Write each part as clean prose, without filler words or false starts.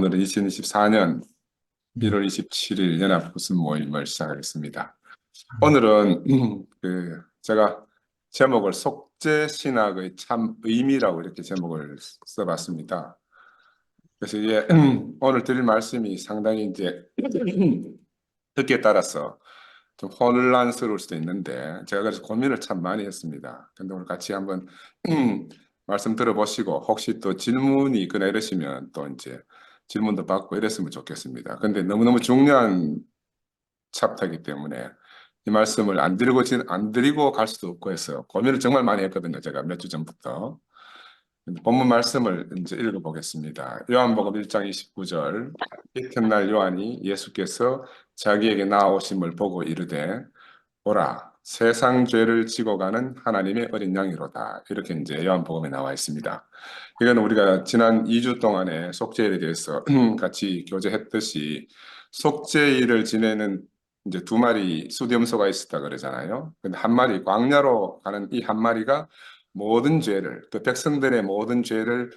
오늘은 2024년 1월 27일 연합 구습 모임을 시작하겠습니다. 오늘은 제가 제목을 속죄 신학의 참 의미라고 이렇게 제목을 써봤습니다. 그래서 이제 오늘 드릴 말씀이 상당히 이제 듣기에 따라서 좀 혼란스러울 수도 있는데 제가 그래서 고민을 참 많이 했습니다. 근데 오늘 같이 한번 말씀 들어보시고 혹시 또 질문이 있거나 이러시면 또 이제 질문도 받고 이랬으면 좋겠습니다. 근데 너무너무 중요한 챕터이기 때문에 이 말씀을 안 드리고 갈 수도 없고 해서 고민을 정말 많이 했거든요. 제가 몇 주 전부터. 본문 말씀을 이제 읽어보겠습니다. 요한복음 1장 29절. 이튿날 요한이 예수께서 자기에게 나오심을 보고 이르되 보라, 세상 죄를 지고 가는 하나님의 어린 양이로다. 이렇게 이제 요한복음에 나와 있습니다. 이건 우리가 지난 2주 동안에 속죄일에 대해서 같이 교제했듯이 속죄일을 지내는 이제 두 마리 수염소가 있었다 그러잖아요. 근데 한 마리 광야로 가는 이 한 마리가 모든 죄를 그 백성들의 모든 죄를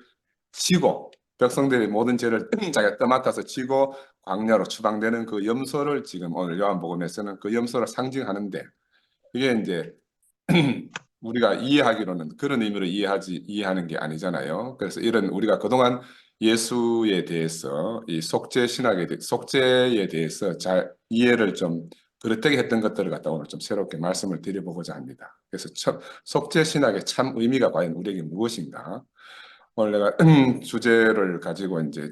지고 백성들의 모든 죄를 자기가 떠맡아서 지고 광야로 추방되는 그 염소를 지금 오늘 요한복음에서는 그 염소를 상징하는데 이게 이제 우리가 이해하기로는 그런 의미로 이해하는 게 아니잖아요. 그래서 이런 우리가 그동안 예수에 대해서 이 속죄에 대해서 잘 이해를 좀 그릇되게 했던 것들을 갖다 오늘 좀 새롭게 말씀을 드려보고자 합니다. 그래서 속죄 신학의 참 의미가 과연 우리에게 무엇인가? 오늘 내가 주제를 가지고 이제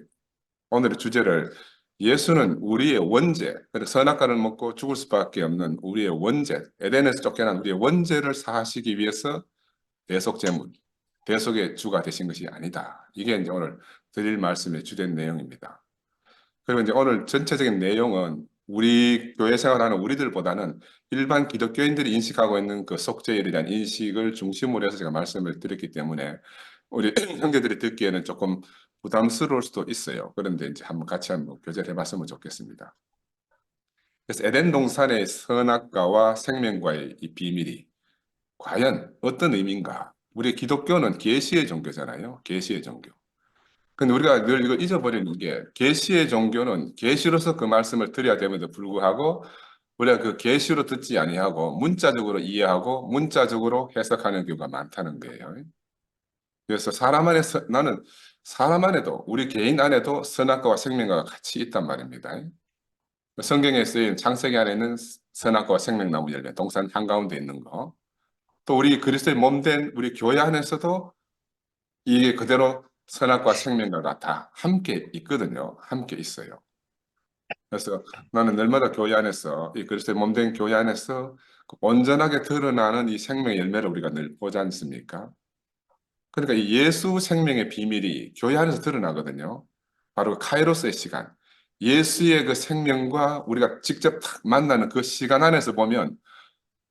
오늘의 주제를 예수는 우리의 원죄, 선악과를 먹고 죽을 수밖에 없는 우리의 원죄, 에덴에서 쫓겨난 우리의 원죄를 사하시기 위해서 대속제물, 대속의 주가 되신 것이 아니다. 이게 이제 오늘 드릴 말씀의 주된 내용입니다. 그리고 이제 오늘 전체적인 내용은 우리 교회 생활하는 우리들보다는 일반 기독교인들이 인식하고 있는 그 속죄일에 대한 인식을 중심으로 해서 제가 말씀을 드렸기 때문에 우리 형제들이 듣기에는 조금 부담스러울 수도 있어요. 그런데 이제 한번 같이 한번 교제를 해봤으면 좋겠습니다. 그래서 에덴 동산의 선악과와 생명과의 이 비밀이 과연 어떤 의미인가? 우리 기독교는 계시의 종교잖아요. 계시의 종교. 근데 우리가 늘 이걸 잊어버리는 게 계시의 종교는 계시로서 그 말씀을 드려야 됨에도 불구하고 우리가 그 계시로 듣지 아니하고 문자적으로 이해하고 문자적으로 해석하는 경우가 많다는 거예요. 그래서 나는 사람 안에도 우리 개인 안에도 선악과와 생명과가 같이 있단 말입니다. 성경에 쓰인 창세기 안에는 선악과와 생명나무 열매 동산 한가운데 있는 거. 또 우리 그리스도의 몸된 우리 교회 안에서도 이게 그대로 선악과 생명과가 다 함께 있거든요. 함께 있어요. 그래서 나는 날마다 교회 안에서 이 그리스도의 몸된 교회 안에서 그 온전하게 드러나는 이 생명의 열매를 우리가 늘 보지 않습니까? 그러니까 이 예수 생명의 비밀이 교회 안에서 드러나거든요. 바로 그 카이로스의 시간. 예수의 그 생명과 우리가 직접 딱 만나는 그 시간 안에서 보면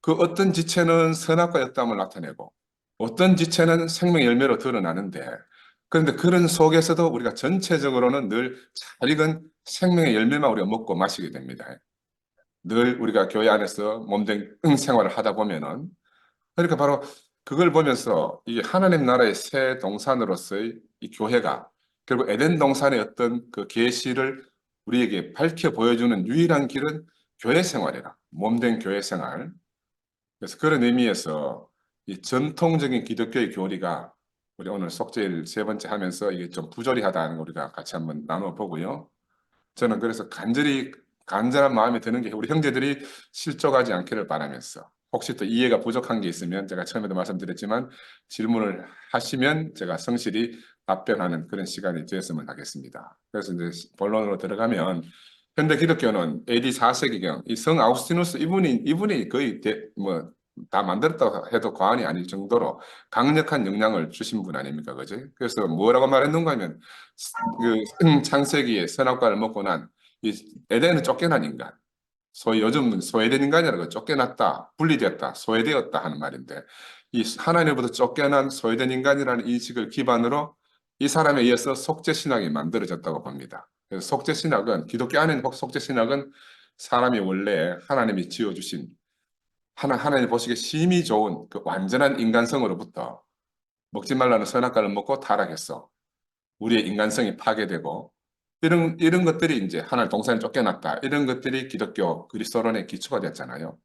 그 어떤 지체는 선악과였다함을 나타내고 어떤 지체는 생명의 열매로 드러나는데 그런데 그런 속에서도 우리가 전체적으로는 늘 잘 익은 생명의 열매만 우리가 먹고 마시게 됩니다. 늘 우리가 교회 안에서 몸된 생활을 하다 보면은 그러니까 바로 그걸 보면서 이 하나님 나라의 새 동산으로서의 이 교회가 결국 에덴 동산의 어떤 그 계시를 우리에게 밝혀 보여주는 유일한 길은 교회 생활이라 몸된 교회 생활. 그래서 그런 의미에서 이 전통적인 기독교의 교리가 우리 오늘 속죄일 세 번째 하면서 이게 좀 부조리하다는 걸 우리가 같이 한번 나눠보고요. 저는 그래서 간절한 마음이 드는 게 우리 형제들이 실족하지 않기를 바라면서 혹시 또 이해가 부족한 게 있으면 제가 처음에도 말씀드렸지만 질문을 하시면 제가 성실히 답변하는 그런 시간이 되었으면 하겠습니다. 그래서 이제 본론으로 들어가면 현대 기독교는 AD 4세기경 이 성 아우구스티누스 이분이 거의 다 만들었다고 해도 과언이 아닐 정도로 강력한 영향을 주신 분 아닙니까, 그지? 그래서 뭐라고 말했는가 하면 그 창세기에 선악과를 먹고 난 이 에덴은 쫓겨난 인간, 소위 요즘 소외된 인간이라고 쫓겨났다, 분리되었다, 소외되었다 하는 말인데 이 하나님으로부터 쫓겨난 소외된 인간이라는 인식을 기반으로 이 사람에 의해서 속죄 신학이 만들어졌다고 봅니다. 그래서 속죄 신학은 기독교 안에 속죄 신학은 사람이 원래 하나님이 지어주신 하나님 보시기에 심히 좋은 그 완전한 인간성으로부터 먹지 말라는 선악과를 먹고 타락했어. 우리의 인간성이 파괴되고 이런 것들이 이제 하나님 동산에 쫓겨났다. 이런 것들이 기독교 그리스도론의 기초가 됐잖아요.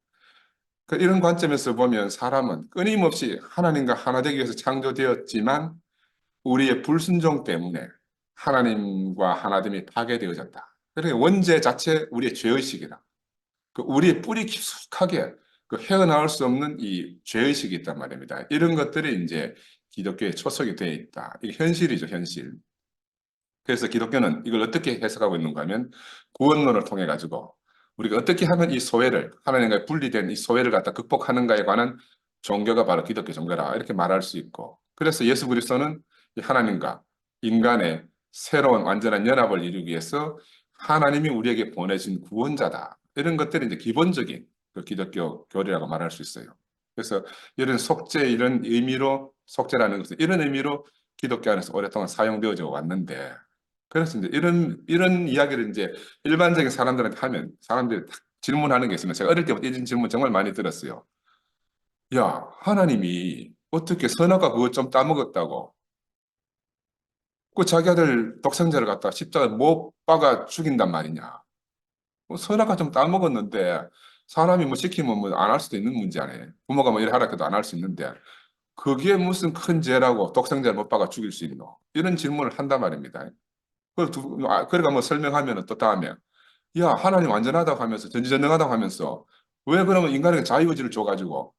이런 관점에서 보면 사람은 끊임없이 하나님과 하나 되기 위해서 창조되었지만 우리의 불순종 때문에 하나님과 하나됨이 파괴되어졌다. 그러니까 원죄 자체 우리의 죄의식이다. 우리의 뿌리 깊숙하게 헤어나올 수 없는 이 죄의식이 있단 말입니다. 이런 것들이 이제 기독교에 초석이 되어 있다. 이게 현실이죠, 현실. 그래서 기독교는 이걸 어떻게 해석하고 있는가 하면 구원론을 통해 가지고 우리가 어떻게 하면 이 소외를 하나님과 분리된 이 소외를 갖다 극복하는가에 관한 종교가 바로 기독교 종교라 이렇게 말할 수 있고 그래서 예수 그리스도는 이 하나님과 인간의 새로운 완전한 연합을 이루기 위해서 하나님이 우리에게 보내신 구원자다. 이런 것들이 이제 기본적인 기독교 교리라고 말할 수 있어요. 그래서 이런 속죄 이런 의미로 속죄라는 것은 이런 의미로 기독교 안에서 오랫동안 사용되어져 왔는데 그래서 이제 이런 이야기를 이제 일반적인 사람들한테 하면 사람들이 딱 질문하는 게 있으면 제가 어릴 때부터 이런 질문 정말 많이 들었어요. 야, 하나님이 어떻게 선악과 그것 좀 따먹었다고 그 자기 아들 독생자를 갖다 십자가에 못 박아 죽인단 말이냐. 뭐 선악과 좀 따먹었는데 사람이 뭐 시키면 뭐 안 할 수도 있는 문제 아니에요. 부모가 뭐 이래 하라 해도 안 할 수 있는데 그게 무슨 큰 죄라고 독생자를 못 박아 죽일 수 있노? 이런 질문을 한단 말입니다. 그러니까 뭐 설명하면 또 다음에 야 하나님 완전하다고 하면서 전지전능하다고 하면서 왜 그러면 인간에게 자유의지를 줘가지고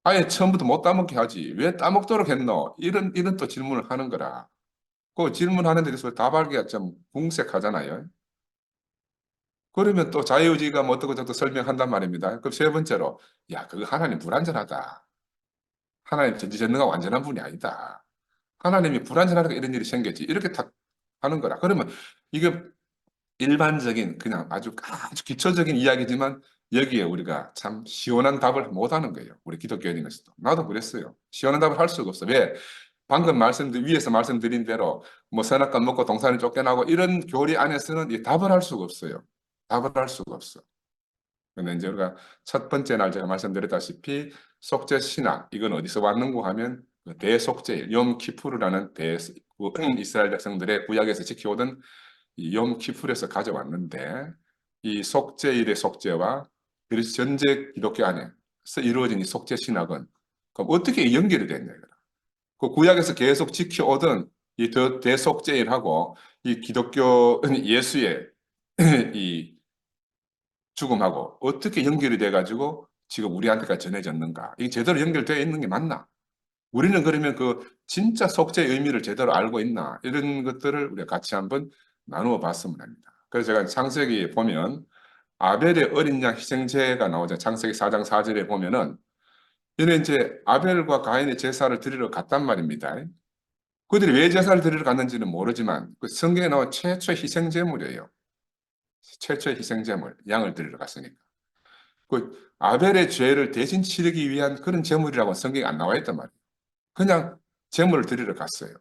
아예 처음부터 못 따먹게 하지 왜 따먹도록 했노? 이런 또 질문을 하는 거라. 그 질문하는 데 대해서 답하기가 좀 궁색하잖아요. 그러면 또 자유의지가 뭐 어떻고 저떻고 설명한단 말입니다. 그럼 세 번째로 야 그거 하나님 불완전하다. 하나님 전지전능하고 완전한 분이 아니다. 하나님이 불완전하니까 이런 일이 생겼지. 이렇게 딱 하는 거라. 그러면 이게 일반적인 그냥 아주 기초적인 이야기지만 여기에 우리가 참 시원한 답을 못 하는 거예요. 우리 기독교인에서도. 나도 그랬어요. 시원한 답을 할 수가 없어. 왜? 방금 위에서 말씀드린 대로 뭐 선악과 먹고 동산을 쫓겨나고 이런 교리 안에서는 이 답을 할 수가 없어요. 답을 할 수가 없어. 근데 이제 우리가 첫 번째 날 제가 말씀드렸다시피 속죄 신앙 이건 어디서 왔는고 하면 그 대속죄일 염 키푸르라는 이스라엘 백성들의 구약에서 지켜오던 이염 키풀에서 가져왔는데 이 속죄일의 속죄와 그리스 전제 기독교 안에서 이루어진 이 속죄 신학은 그럼 어떻게 연결이 됐냐 그 구약에서 계속 지켜오던 이 대속죄일하고 이 기독교 예수의 이 죽음하고 어떻게 연결이 돼 가지고 지금 우리한테까지 전해졌는가 이게 제대로 연결되어 있는 게 맞나 우리는 그러면 그 진짜 속죄의 의미를 제대로 알고 있나 이런 것들을 우리가 같이 한번 나누어 봤으면 합니다. 그래서 제가 창세기 보면 아벨의 어린 양 희생제가 나오죠. 창세기 4장 4절에 보면은 이는 이제 아벨과 가인의 제사를 드리러 갔단 말입니다. 그들이 왜 제사를 드리러 갔는지는 모르지만 그 성경에 나온 최초의 희생제물이에요. 최초의 희생제물, 양을 드리러 갔으니까. 그 아벨의 죄를 대신 치르기 위한 그런 제물이라고 성경에 안 나와 있단 말이에요. 그냥 제물을 드리러 갔어요.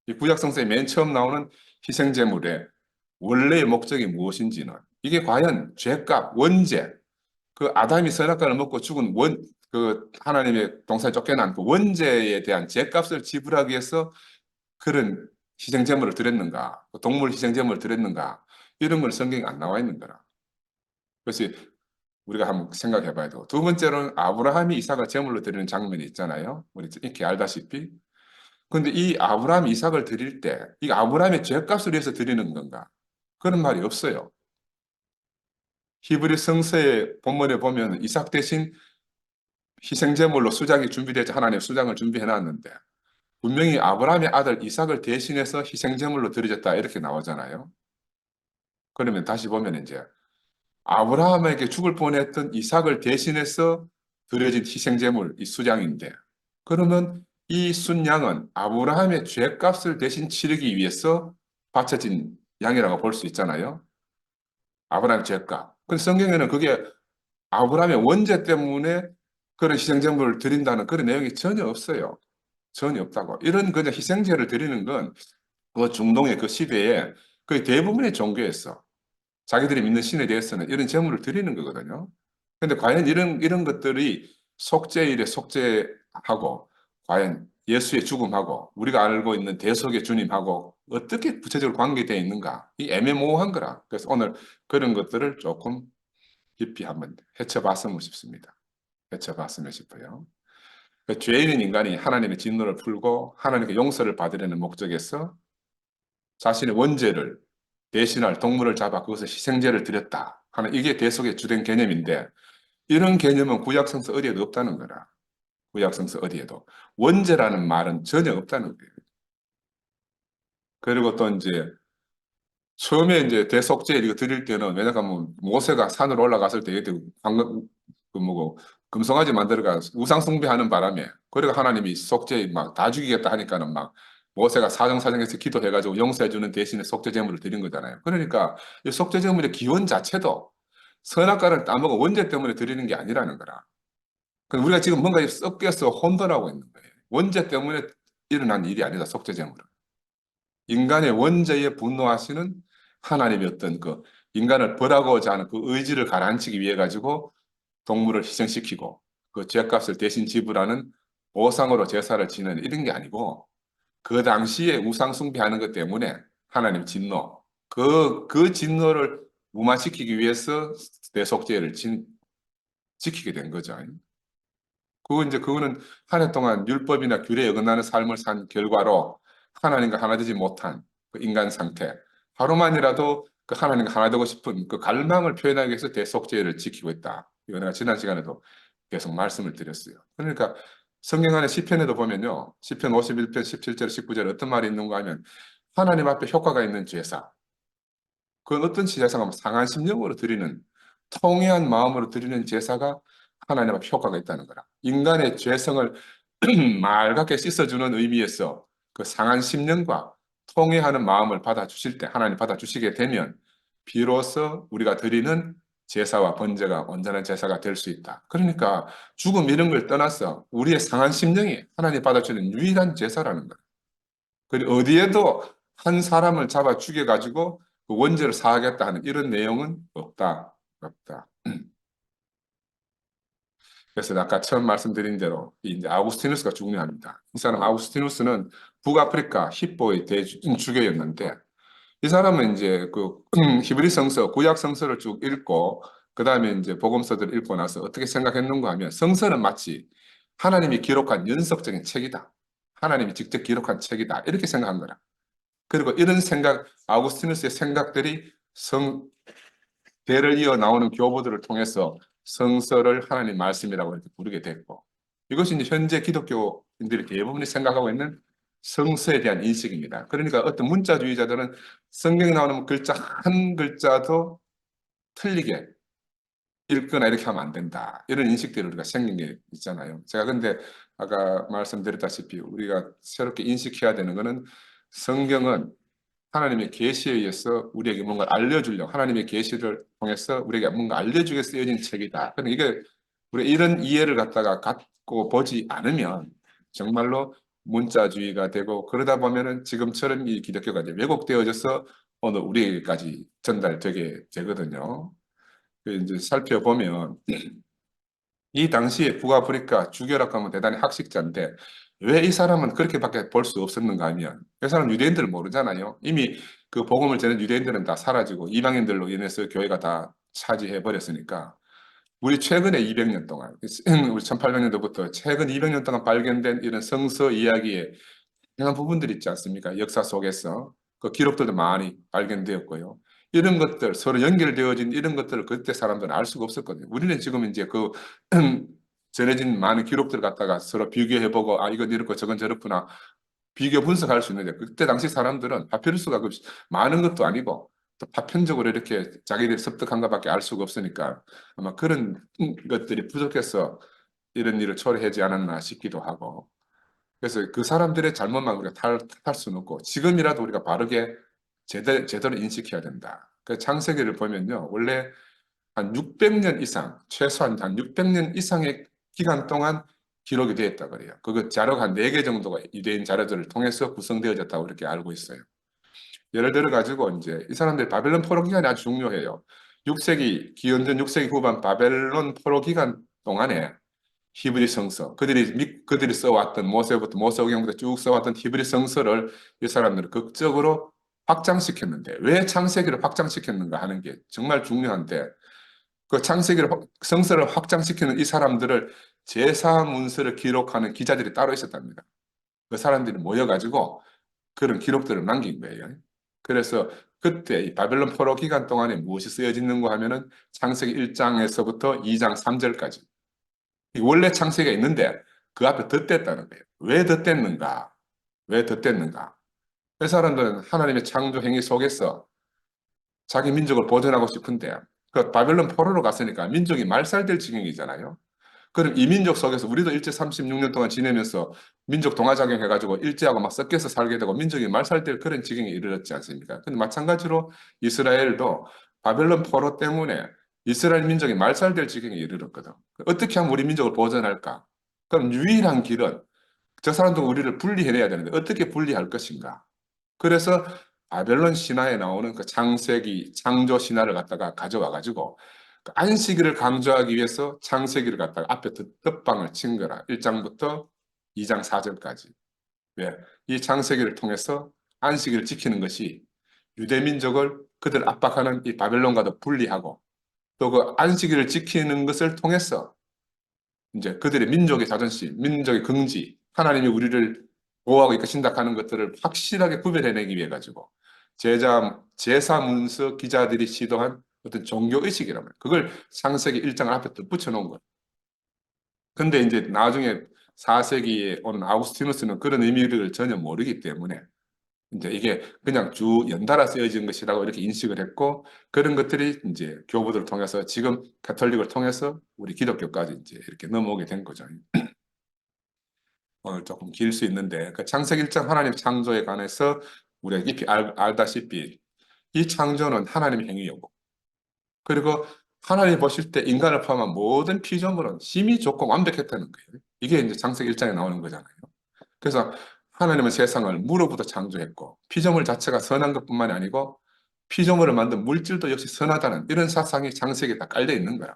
이 구약성서에 맨 처음 나오는 희생제물의 원래의 목적이 무엇인지는 이게 과연 죄값, 원죄, 그 아담이 선악과를 먹고 죽은 그 하나님의 동산에 쫓겨난 그 원죄에 대한 죄값을 지불하기 위해서 그런 희생제물을 드렸는가, 그 동물 희생제물을 드렸는가 이런 걸 성경에 안 나와 있는 거라. 그래서 우리가 한번 생각해 봐야 되고 두 번째로는 아브라함이 이삭을 제물로 드리는 장면이 있잖아요. 우리 이렇게 알다시피 근데 이 아브라함 이삭을 드릴 때, 이 아브라함의 죄값을 위해서 드리는 건가? 그런 말이 없어요. 히브리 성서의 본문에 보면 이삭 대신 희생제물로 수장이 준비되지 하나님 수장을 준비해 놨는데 분명히 아브라함의 아들 이삭을 대신해서 희생제물로 드려졌다 이렇게 나오잖아요. 그러면 다시 보면 이제 아브라함에게 죽을 뻔했던 이삭을 대신해서 드려진 희생제물 이 수장인데 그러면 이 순양은 아브라함의 죄값을 대신 치르기 위해서 바쳐진 양이라고 볼 수 있잖아요. 아브라함의 죄값. 근데 성경에는 그게 아브라함의 원죄 때문에 그런 희생제물을 드린다는 그런 내용이 전혀 없어요. 전혀 없다고. 이런 그냥 희생제를 드리는 건 그 중동의 그 시대에 거의 대부분의 종교에서 자기들이 믿는 신에 대해서는 이런 제물을 드리는 거거든요. 근데 과연 이런 것들이 속죄일에 속죄하고 과연 예수의 죽음하고 우리가 알고 있는 대속의 주님하고 어떻게 구체적으로 관계되어 있는가? 이 애매모호한 거라. 그래서 오늘 그런 것들을 조금 깊이 한번 헤쳐봤으면 싶습니다. 헤쳐봤으면 싶어요. 죄인인 인간이 하나님의 진노를 풀고 하나님께 용서를 받으려는 목적에서 자신의 원죄를 대신할 동물을 잡아 그것을 희생제를 드렸다 하는 이게 대속의 주된 개념인데 이런 개념은 구약성서 어디에도 없다는 거라. 구약성서 어디에도. 원죄라는 말은 전혀 없다는 거예요. 그리고 또 이제 처음에 이제 대속죄 이거 드릴 때는 왜냐하면 모세가 산으로 올라갔을 때 얘들 방금 그 뭐고 금송아지 만들어가 우상 숭배하는 바람에 그래가 하나님이 속죄 막 다 죽이겠다 하니까는 막 모세가 사정사정해서 기도해가지고 용서해주는 대신에 속죄 제물을 드린 거잖아요. 그러니까 이 속죄 제물의 기원 자체도 선악과를 따먹은 원죄 때문에 드리는 게 아니라는 거라. 그럼 우리가 지금 뭔가 섞여서 혼돈하고 있는 거예요. 원죄 때문에 일어난 일이 아니다. 속죄 제물은. 인간의 원죄에 분노하시는 하나님의 어떤 그 인간을 벌하고자 하는 그 의지를 가라앉히기 위해 가지고 동물을 희생시키고 그 죄값을 대신 지불하는 보상으로 제사를 지는 이런 게 아니고 그 당시에 우상 숭배하는 것 때문에 하나님 진노 그 진노를 무마시키기 위해서 대속죄를 지키게 된 거죠. 그거는 한 해 동안 율법이나 규례에 어긋나는 삶을 산 결과로 하나님과 하나 되지 못한 그 인간 상태. 하루만이라도 그 하나님과 하나 되고 싶은 그 갈망을 표현하기 위해서 대속죄를 지키고 있다. 이거 내가 지난 시간에도 계속 말씀을 드렸어요. 그러니까 성경 안에 시편에도 보면요. 시편 51편 17절 19절 어떤 말이 있는가 하면 하나님 앞에 효과가 있는 제사. 그건 어떤 제사가 상한 심령으로 드리는 통회한 마음으로 드리는 제사가 하나님 앞에 효과가 있다는 거라. 인간의 죄성을 맑게 씻어주는 의미에서 그 상한 심령과 통회하는 마음을 받아주실 때 하나님 받아주시게 되면 비로소 우리가 드리는 제사와 번제가 온전한 제사가 될 수 있다. 그러니까 죽음 이런 걸 떠나서 우리의 상한 심령이 하나님 받아주는 유일한 제사라는 거예요. 그리고 어디에도 한 사람을 잡아 죽여가지고 그 원죄를 사하겠다 하는 이런 내용은 없다. 없다. 그래서 아까 처음 말씀드린 대로 이제 아우구스티누스가 중요합니다. 이 사람 아우구스티누스는 북아프리카 힙보의 대주교였는데 이 사람은 이제 그 히브리 성서, 구약 성서를 쭉 읽고 그 다음에 이제 복음서들을 읽고 나서 어떻게 생각했는가 하면 성서는 마치 하나님이 기록한 연속적인 책이다. 하나님이 직접 기록한 책이다. 이렇게 생각한 거라. 그리고 이런 생각, 아우구스티누스의 생각들이 대를 이어 나오는 교보들을 통해서 성서를 하나님 말씀이라고 이렇게 부르게 됐고 이것이 이제 현재 기독교인들이 대부분이 생각하고 있는 성서에 대한 인식입니다. 그러니까 어떤 문자주의자들은 성경에 나오는 글자 한 글자도 틀리게 읽거나 이렇게 하면 안 된다. 이런 인식들이 우리가 생긴 게 있잖아요. 제가 근데 아까 말씀드렸다시피 우리가 새롭게 인식해야 되는 것은 성경은 하나님의 계시에 의해서 우리에게 뭔가 알려주려고 하나님의 계시를 통해서 우리에게 뭔가 알려주게 쓰여진 책이다. 근데 이게 우리 이런 이해를 갖고 보지 않으면 정말로 문자주의가 되고 그러다 보면은 지금처럼 이 기독교가 이제 왜곡되어져서 오늘 우리에게까지 전달되게 되거든요. 이제 살펴보면 이 당시에 북아프리카 주교라고 하면 대단히 학식자인데 왜 이 사람은 그렇게밖에 볼 수 없었는가 하면 이 사람 유대인들을 모르잖아요. 이미 그 복음을 전한 유대인들은 다 사라지고 이방인들로 인해서 교회가 다 차지해 버렸으니까 우리 최근에 200년 동안 우리 1800년도부터 최근 200년 동안 발견된 이런 성서 이야기의 다양한 부분들이 있지 않습니까? 역사 속에서 그 기록들도 많이 발견되었고요. 이런 것들 서로 연결되어진 이런 것들을 그때 사람들은 알 수가 없었거든요. 우리는 지금 이제 그 전해진 많은 기록들을 갖다가 서로 비교해보고 아 이건 이렇고 저건 저렇구나 비교 분석할 수 있는데 그때 당시 사람들은 파피루스가 그 많은 것도 아니고 또 파편적으로 이렇게 자기들이 습득한 것밖에 알 수가 없으니까 아마 그런 것들이 부족해서 이런 일을 초래하지 않았나 싶기도 하고 그래서 그 사람들의 잘못만 우리가 탓할 수는 없고 지금이라도 우리가 바르게 제대로 인식해야 된다. 그 창세기를 보면요. 원래 한 600년 이상, 최소한 한 600년 이상의 기간 동안 기록이 되어 있다고 그래요. 그거 자료가 한 4개 정도가 유대인 자료들을 통해서 구성되어졌다고 이렇게 알고 있어요. 예를 들어 가지고 이제 이 사람들 바벨론 포로 기간이 아주 중요해요. 6세기, 기원전 6세기 후반 바벨론 포로 기간 동안에 히브리 성서, 그들이 써왔던 모세부터 모세오경부터 쭉 써왔던 히브리 성서를 이 사람들은 극적으로 확장시켰는데, 왜 창세기를 확장시켰는가 하는 게 정말 중요한데, 그 성서를 확장시키는 이 사람들을 제사 문서를 기록하는 기자들이 따로 있었답니다. 그 사람들이 모여가지고 그런 기록들을 남긴 거예요. 그래서 그때 이 바벨론 포로 기간 동안에 무엇이 쓰여지는가 하면은 창세기 1장에서부터 2장 3절까지. 원래 창세기가 있는데 그 앞에 덧댔다는 거예요. 왜 덧댔는가? 왜 덧댔는가? 그 사람들은 하나님의 창조 행위 속에서 자기 민족을 보존하고 싶은데 그 바벨론 포로로 갔으니까 민족이 말살될 지경이잖아요. 그럼 이 민족 속에서 우리도 일제 36년 동안 지내면서 민족 동아작용 해가지고 일제하고 막 섞여서 살게 되고 민족이 말살될 그런 지경에 이르렀지 않습니까? 근데 마찬가지로 이스라엘도 바벨론 포로 때문에 이스라엘 민족이 말살될 지경에 이르렀거든. 어떻게 하면 우리 민족을 보존할까? 그럼 유일한 길은 저 사람도 우리를 분리해내야 되는데 어떻게 분리할 것인가? 그래서 바벨론 신화에 나오는 그 창세기, 창조 신화를 갖다가 가져와 가지고 그 안식일을 강조하기 위해서 창세기를 갖다가 앞에 덧방을 친 거라. 1장부터 2장 4절까지. 왜? 이 창세기를 통해서 안식일을 지키는 것이 유대 민족을 그들 압박하는 이 바벨론과도 분리하고 또 그 안식일을 지키는 것을 통해서 이제 그들의 민족의 자존심, 민족의 긍지, 하나님이 우리를 보호하고 이끄신다 하는 것들을 확실하게 구별해내기 위해 가지고 제사 문서 기자들이 시도한 어떤 종교 의식이라면 그걸 창세기 1장 앞에 또 붙여놓은 거예요. 근데 이제 나중에 4세기에 온 아우구스티누스는 그런 의미를 전혀 모르기 때문에 이제 이게 그냥 주 연달아 쓰여진 것이라고 이렇게 인식을 했고 그런 것들이 이제 교부들을 통해서 지금 가톨릭을 통해서 우리 기독교까지 이제 이렇게 넘어오게 된 거죠. 오늘 조금 길 수 있는데 그 창세기 1장 하나님 창조에 관해서 우리가 깊이 알다시피 이 창조는 하나님의 행위였고 그리고 하나님 보실 때 인간을 포함한 모든 피조물은 힘이 좋고 완벽했다는 거예요. 이게 이제 창세기 1장에 나오는 거잖아요. 그래서 하나님은 세상을 물로부터 창조했고 피조물 자체가 선한 것뿐만이 아니고 피조물을 만든 물질도 역시 선하다는 이런 사상이 창세기에 다 깔려 있는 거야.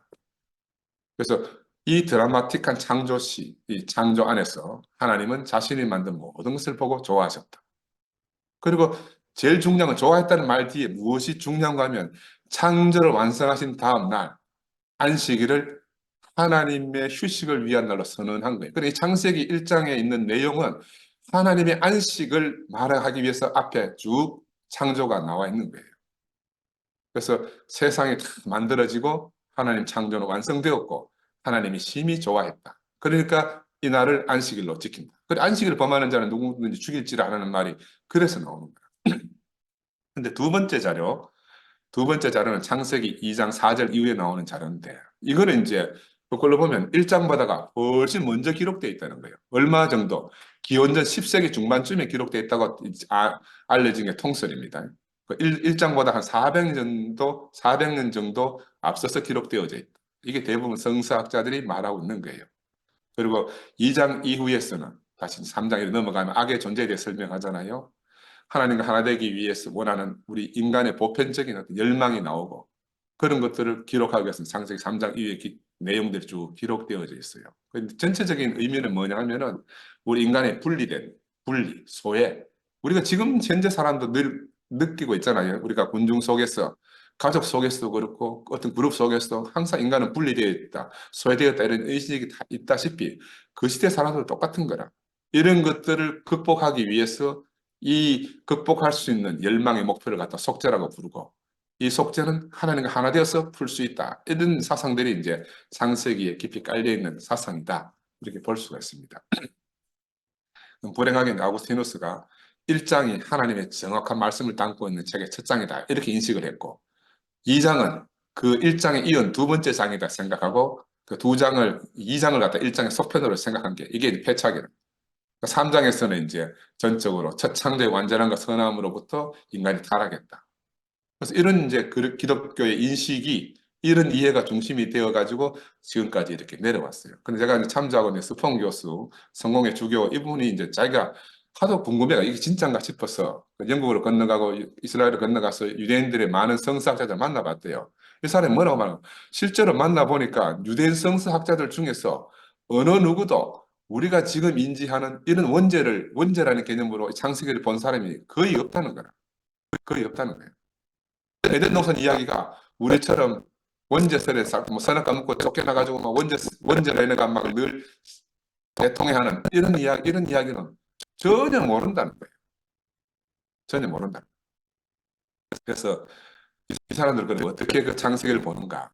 그래서 이 드라마틱한 창조시, 이 창조 안에서 하나님은 자신이 만든 모든 것을 보고 좋아하셨다. 그리고 제일 중요한 건 좋아했다는 말 뒤에 무엇이 중요한가 하면 창조를 완성하신 다음 날 안식일을 하나님의 휴식을 위한 날로 선언한 거예요. 그러니까 이 창세기 1장에 있는 내용은 하나님의 안식을 말하기 위해서 앞에 쭉 창조가 나와 있는 거예요. 그래서 세상이 다 만들어지고 하나님 창조는 완성되었고 하나님이 심히 좋아했다. 그러니까 이 날을 안식일로 지킨다. 그래 안식일을 범하는 자는 누구든지 죽일지를 안 하는 말이 그래서 나오는 거야. 근데 두 번째 자료는 창세기 2장 4절 이후에 나오는 자료인데 이거는 이제 그걸로 보면 1장보다가 훨씬 먼저 기록되어 있다는 거예요. 얼마 정도? 기원전 10세기 중반쯤에 기록되어 있다고 알려진 게 통설입니다. 1장보다 한 400년 정도 앞서서 기록되어져 있다. 이게 대부분 성서학자들이 말하고 있는 거예요. 그리고 2장 이후에서는 다시 3장으로 넘어가면 악의 존재에 대해 설명하잖아요. 하나님과 하나 되기 위해서 원하는 우리 인간의 보편적인 어떤 열망이 나오고 그런 것들을 기록하기 위해서 창세기 3장 이후에 내용들이 쭉 기록되어져 있어요. 전체적인 의미는 뭐냐 하면은 우리 인간의 분리, 소외. 우리가 지금 현재 사람도 늘 느끼고 있잖아요. 우리가 군중 속에서 가족 속에서도 그렇고 어떤 그룹 속에서도 항상 인간은 분리되어 있다, 소외되었다 이런 의식이 다 있다시피 그 시대 사람들도 똑같은 거라. 이런 것들을 극복하기 위해서 이 극복할 수 있는 열망의 목표를 갖다 속죄라고 부르고 이 속죄는 하나님과 하나 되어서 풀 수 있다. 이런 사상들이 이제 창세기에 깊이 깔려 있는 사상이다. 이렇게 볼 수가 있습니다. 불행하게 아구스티누스가 1장이 하나님의 정확한 말씀을 담고 있는 책의 첫 장이다. 이렇게 인식을 했고 2장은 그 1장에 이은 두 번째 장이다 생각하고 그 2장을 갖다 1장의 속편으로 생각한 게 이게 패착이에요. 3장에서는 이제 전적으로 첫 창조의 완전함과 선함으로부터 인간이 타락했다. 그래서 이런 이제 기독교의 인식이 이런 이해가 중심이 되어가지고 지금까지 이렇게 내려왔어요. 근데 제가 이제 참조하고 있는 스폰 교수, 성공의 주교 이분이 이제 자기가 하도 궁금해가 이게 진짜인가 싶어서 영국으로 건너가고 이스라엘을 건너가서 유대인들의 많은 성서학자들 만나봤대요. 이 사람이 뭐라고 말하나? 실제로 만나보니까 유대인 성서학자들 중에서 어느 누구도 우리가 지금 인지하는 이런 원죄라는 개념으로 창세기를 본 사람이 거의 없다는 거라. 거의 없다는 거예요. 에덴 동산 이야기가 우리처럼 원죄설에 뭐 선악과 먹고 쫓겨나가지고 막 원죄라는 막늘 대통해하는 이런 이야기는 전혀 모른다는 거예요. 전혀 모른다. 그래서 이 사람들은 어떻게 그 창세기를 보는가?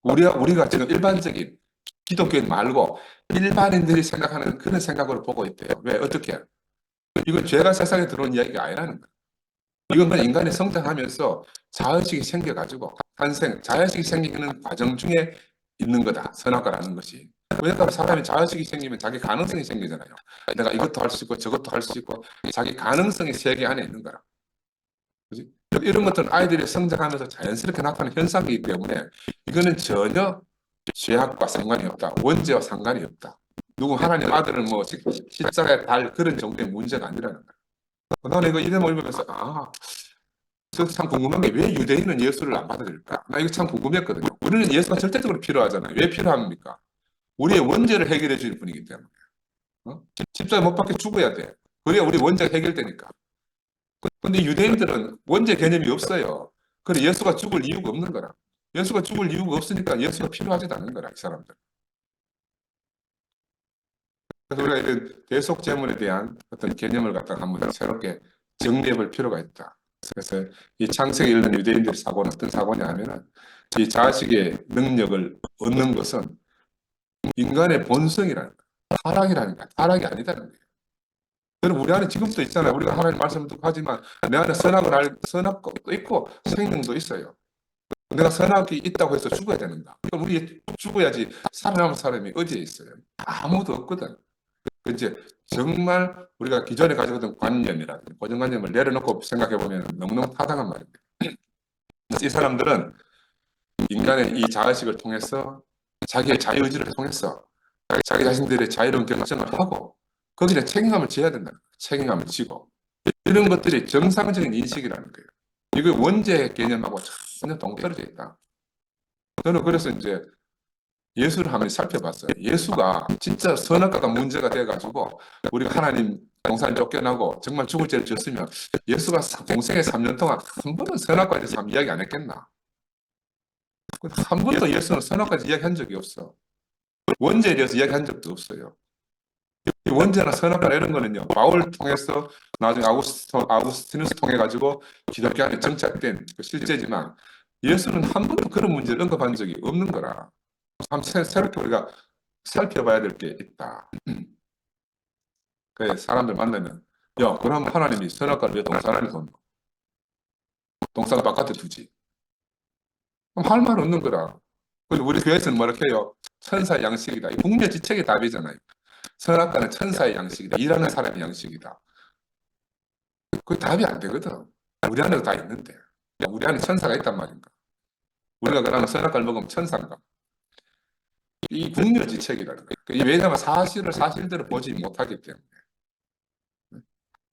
우리가 지금 일반적인 기독교인 말고 일반인들이 생각하는 그런 생각으로 보고 있대요. 왜? 어떻게? 이건 죄가 세상에 들어온 이야기가 아니라는 거예요. 이건 그냥 인간이 성장하면서 자의식이 생겨가지고 자의식이 생기는 과정 중에 있는 거다. 선악과라는 것이. 왜냐하면 사람이 자의식이 생기면 자기 가능성이 생기잖아요. 내가 이것도 할 수 있고 저것도 할 수 있고 자기 가능성이 세계 안에 있는 거라. 그지? 이런 것들은 아이들이 성장하면서 자연스럽게 나타나는 현상이기 때문에 이거는 전혀 죄악과 상관이 없다. 원죄와 상관이 없다. 누구 하나님 아들을 뭐 십자가에 달 그런 정도의 문제가 아니라는 거야. 나는 이거 이름 읽으면서 저 참 궁금한 게 왜 유대인은 예수를 안 받아들일까? 나 이거 참 궁금했거든요. 우리는 예수가 절대적으로 필요하잖아요. 왜 필요합니까? 우리의 원죄를 해결해 줄 분이기 때문에. 십자가에 못 박혀 죽어야 돼. 그래야 우리 원죄가 해결되니까. 근데 유대인들은 원죄 개념이 없어요. 그래 예수가 죽을 이유가 없는 거라. 예수가 죽을 이유가 없으니까 예수가 필요하지도 않은 거라, 이 사람들. 그래서 우리가 이런 대속제물에 대한 어떤 개념을 갖다가 한번 새롭게 정리해 볼 필요가 있다. 그래서 이 창세기 읽는 유대인들의 사고는 어떤 사고냐 하면은 이 자식의 능력을 얻는 것은 인간의 본성이라는 거야. 타락이라는 거야. 타락이 아니다는 거예요. 여러분, 우리 안에 지금도 있잖아요. 우리가 하나님 말씀을 듣고 하지만 내 안에 선악도 있고 생명도 있어요. 내가 선악이 있다고 해서 죽어야 되는가? 그럼 우리 죽어야지 살아남은 사람이 어디에 있어요? 아무도 없거든. 이제 정말 우리가 기존에 가지고 있던 관념이라든지 고정관념을 내려놓고 생각해보면 너무너무 타당한 말입니다. 이 사람들은 인간의 이 자의식을 통해서 자기의 자유의지를 통해서 자기 자신들의 자유로운 결정을 하고 거기에 책임감을 져야 된다. 책임감을 지고 이런 것들이 정상적인 인식이라는 거예요. 이거 원죄 개념하고 전혀 동떨어져 있다. 저는 그래서 이제 예수를 한번 살펴봤어요. 예수가 진짜 선악과가 문제가 돼가지고 우리가 하나님 동산 쫓겨나고 정말 죽을 죄를 졌으면 예수가 공생의 3년 동안 한 번은 선악과에 대해서 이야기 안 했겠나? 한 번도 예수는 선악과에 대해서 이야기한 적이 없어. 원죄에 대해서 이야기한 적도 없어요. 이 원죄나 선악과 이런 거는요, 바울 통해서 나중에 아우구스티누스 통해 가지고 기독교 안에 정착된 그 실제지만 예수는 한 번도 그런 문제를 언급한 적이 없는 거라. 한번 새롭게 우리가 살펴봐야 될 게 있다. 그래 사람들 만나면 야, 그럼 하나님이 선악과를 왜 동산 안에 뒀노? 동산 바깥에 두지. 그럼 할 말 없는 거라. 그리고 우리 교회에서는 뭐라 해요? 천사의 양식이다. 이 국려지책의 답이잖아요. 선악과는 천사의 양식이다. 일하는 사람의 양식이다. 그 답이 안 되거든. 우리 안에도 다 있는데. 우리 안에 천사가 있단 말인가? 우리가 그러면 선악과를 먹으면 천사인가? 이 국려지책이라는 거예요. 왜냐하면 사실대로 보지 못하기 때문에.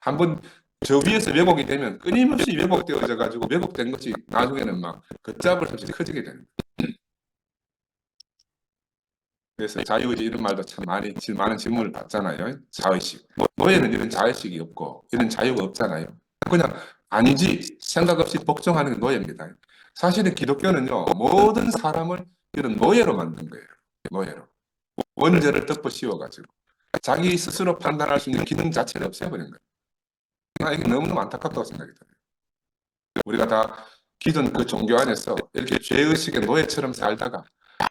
한번 저 위에서 왜곡이 되면 끊임없이 왜곡되어져 가지고 왜곡된 것이 나중에는 막 걷잡을 수 없이 커지게 되는 거예요. 그래서 자유의지 이런 말도 참 많은 질문을 받잖아요. 자의식. 노예는 이런 자의식이 없고 이런 자유가 없잖아요. 그냥 아니지 생각 없이 복종하는 게 노예입니다. 사실은 기독교는요, 모든 사람을 이런 노예로 만든 거예요. 노예로. 원죄를 덮어 씌워가지고 자기 스스로 판단할 수 있는 기능 자체를 없애버린 거예요. 이게 너무너무 안타깝다고 생각이 들어요. 우리가 다 기존 그 종교 안에서 이렇게 죄의식의 노예처럼 살다가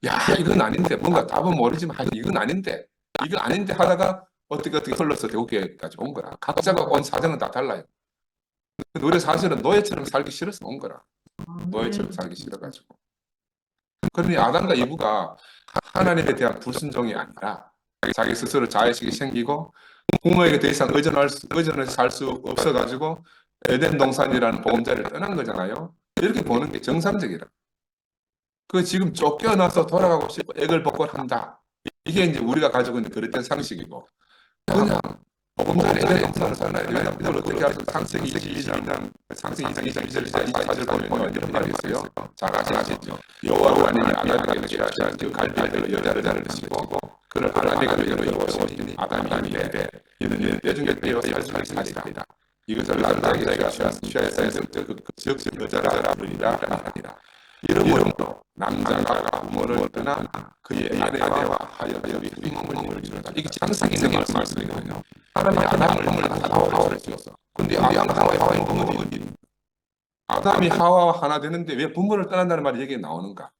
야, 이건 아닌데, 뭔가 답은 모르지만 이건 아닌데 하다가 어떻게 흘러서 대구교회까지 온 거라. 각자가 온 사정은 다 달라요. 우리 사실은 노예처럼 살기 싫어서 온 거라. 노예처럼 살기 싫어가지고. 그러니 아담과 이브가 하나님에 대한 불순종이 아니라 자기 스스로 자의식이 생기고 부모에게 더 이상 의존해서 살 수 없어가지고 에덴 동산이라는 보험자를 떠난 거잖아요. 이렇게 보는 게 정상적이라. 그 지금 쫓겨나서 돌아가고 싶고 애걸복걸한다. 이게 이제 우리가 가지고 있는 그릇된 상식이고 그냥 복음전에 이래 복음전에 이걸 어떻게 하죠? 창세기 22장 창세기 22장 24절 보면 이런 말이 있어요. 잘 아시죠? 여호와 하나님이 아담에게 취하신 그 갈대를 여자를 드시고 그를 아담에게 이루었으니 아담이 이르되 이는 내 중에 떼어 살리라. 이것을 남자에게 취하였을 때그 여자라 부르리라 하니라. 이러므로 남자가 부모를 떠나 그의 아내와 하여 그 몸을 이루다. 이게 창세기 있는 말씀이거든요. 하나님이 아담을 하와를 지었어. 근데 아담과 하와의 부모는 어디? 아담이 하와와 하나 되는데 왜 부모를 떠난다는 말이 여기에 나오는가?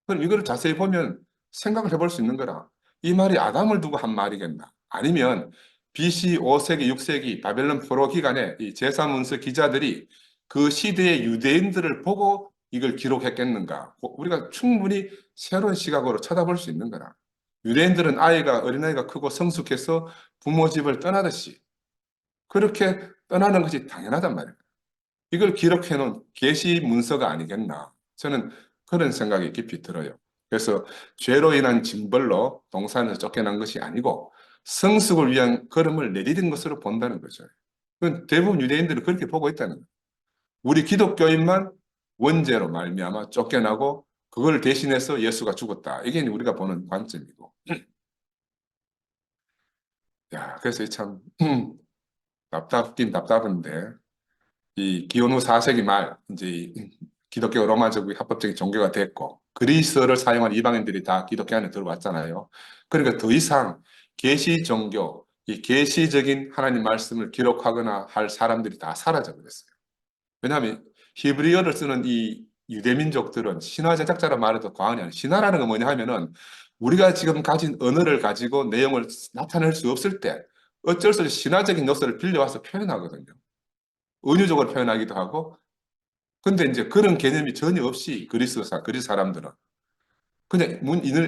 그럼 이걸 자세히 보면 생각을 해볼 수 있는 거라. 이 말이 아담을 두고 한 말이겠나? 아니면 BC 5세기, 6세기 바벨론 포로 기간에 이 제사문서 기자들이 그 시대의 유대인들을 보고 이걸 기록했겠는가? 우리가 충분히 새로운 시각으로 쳐다볼 수 있는 거라. 유대인들은 어린아이가 크고 성숙해서 부모 집을 떠나듯이 그렇게 떠나는 것이 당연하단 말이에요. 이걸 기록해 놓은 계시 문서가 아니겠나. 저는 그런 생각이 깊이 들어요. 그래서 죄로 인한 징벌로 동산에서 쫓겨난 것이 아니고 성숙을 위한 걸음을 내디딘 것으로 본다는 거죠. 대부분 유대인들은 그렇게 보고 있다는 거예요. 우리 기독교인만 원죄로 말미암아 쫓겨나고 그걸 대신해서 예수가 죽었다. 이게 우리가 보는 관점이고. 야, 그래서 참 답답긴 답답한데 이 기원 후 4세기 말 이제 기독교 로마적인 합법적인 종교가 됐고 그리스어를 사용한 이방인들이 다 기독교 안에 들어왔잖아요. 그러니까 더 이상 계시 종교, 이 계시적인 하나님 말씀을 기록하거나 할 사람들이 다 사라져 버렸어요. 왜냐하면 히브리어를 쓰는 이 유대민족들은 신화 제작자라 말해도 과언이 아니에요. 신화라는 건 뭐냐 하면은 우리가 지금 가진 언어를 가지고 내용을 나타낼 수 없을 때 어쩔 수 없이 신화적인 요소를 빌려와서 표현하거든요. 은유적으로 표현하기도 하고 근데 이제 그런 개념이 전혀 없이 그리스 사람들은 그냥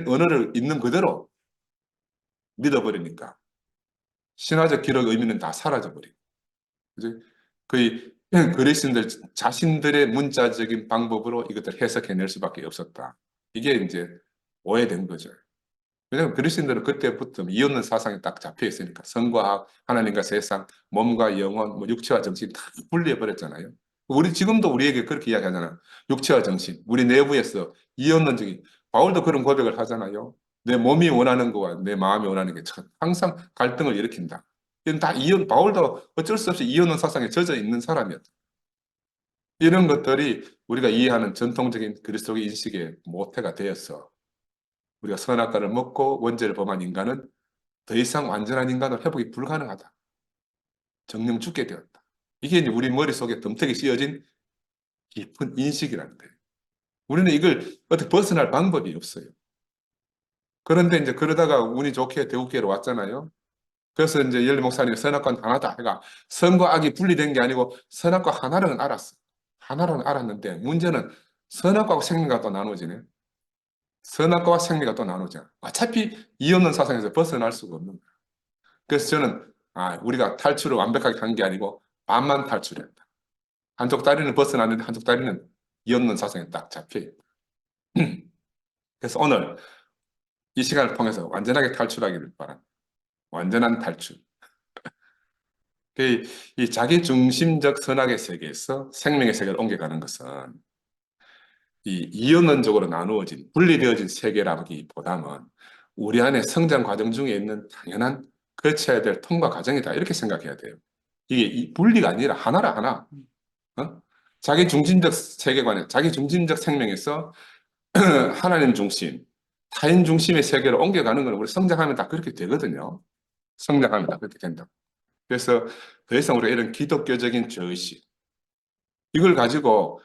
언어를 있는 그대로 믿어버리니까 신화적 기록 의미는 다 사라져버리고 그죠? 거의 그리스인들 자신들의 문자적인 방법으로 이것들 해석해낼 수밖에 없었다. 이게 이제 오해된 거죠. 왜냐하면 그리스인들은 그때부터 이혼는 사상이 딱 잡혀 있으니까 성과학, 하나님과 세상, 몸과 영혼, 뭐 육체와 정신 다 분리해 버렸잖아요. 우리 지금도 우리에게 그렇게 이야기하잖아요. 육체와 정신, 우리 내부에서 이혼론적인 바울도 그런 고백을 하잖아요. 내 몸이 원하는 거와 내 마음이 원하는 게 항상 갈등을 일으킨다. 이건 다 바울도 어쩔 수 없이 이혼론 사상에 젖어 있는 사람이었다. 이런 것들이 우리가 이해하는 전통적인 그리스도의 인식의 모태가 되어서 우리가 선악과를 먹고 원죄를 범한 인간은 더 이상 완전한 인간으로 회복이 불가능하다. 정령 죽게 되었다. 이게 이제 우리 머릿속에 덤태기 씌어진 깊은 인식이라는 거예요. 우리는 이걸 어떻게 벗어날 방법이 없어요. 그런데 이제 그러다가 운이 좋게 대구교회로 왔잖아요. 그래서 이제 열리 목사님이 선악과는 하나다 해가 선과 악이 분리된 게 아니고 선악과 하나는 알았어. 하나는 알았는데 문제는 선악과하고 생명과 또 나눠지네. 선악과와 생리가 또 나누잖아. 어차피 이 없는 사상에서 벗어날 수가 없는 거야. 그래서 저는 우리가 탈출을 완벽하게 한 게 아니고 반만 탈출했다. 한쪽 다리는 벗어났는데 한쪽 다리는 이 없는 사상에 딱 잡혀있다. 그래서 오늘 이 시간을 통해서 완전하게 탈출하기를 바랍니다. 완전한 탈출. 이 자기 중심적 선악의 세계에서 생명의 세계를 옮겨가는 것은 이 이원론적으로 나누어진 분리되어진 세계라기보다는 우리 안에 성장 과정 중에 있는 당연한 거쳐야 될 통과 과정이다 이렇게 생각해야 돼요. 이게 분리가 아니라 하나라 하나. 어? 자기 중심적 세계관에 자기 중심적 생명에서 하나님 중심, 타인 중심의 세계로 옮겨가는 건 우리 성장하면 다 그렇게 되거든요. 성장하면 다 그렇게 된다. 그래서 더 이상 우리가 이런 기독교적인 죄의식 이걸 가지고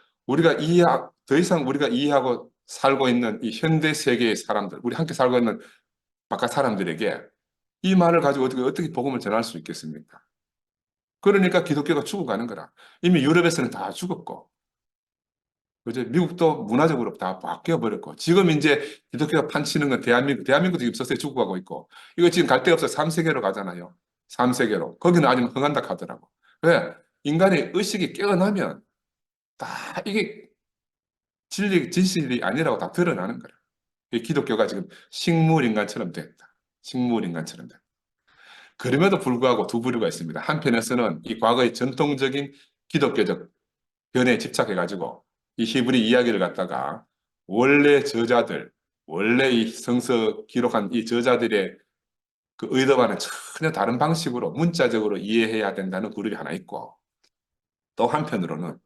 더 이상 우리가 이해하고 살고 있는 이 현대 세계의 사람들, 우리 함께 살고 있는 바깥 사람들에게 이 말을 가지고 어떻게 복음을 전할 수 있겠습니까? 그러니까 기독교가 죽어가는 거라. 이미 유럽에서는 다 죽었고, 그죠? 미국도 문화적으로 다 바뀌어 버렸고, 지금 이제 기독교가 판치는 건 대한민국도 지금 서서히 죽어가고 있고, 이거 지금 갈 데가 없어 3세계로 가잖아요. 3세계로. 거기는 아직 흥한다 하더라고. 왜? 인간의 의식이 깨어나면 다 이게 진실이 아니라고 다 드러나는 거라. 기독교가 지금 식물인간처럼 됐다. 식물인간처럼 됐다. 그럼에도 불구하고 두 부류가 있습니다. 한편에서는 이 과거의 전통적인 기독교적 변에 집착해가지고 이 히브리 이야기를 갖다가 원래 저자들, 원래 이 성서 기록한 이 저자들의 그 의도와는 전혀 다른 방식으로 문자적으로 이해해야 된다는 그룹이 하나 있고, 또 한편으로는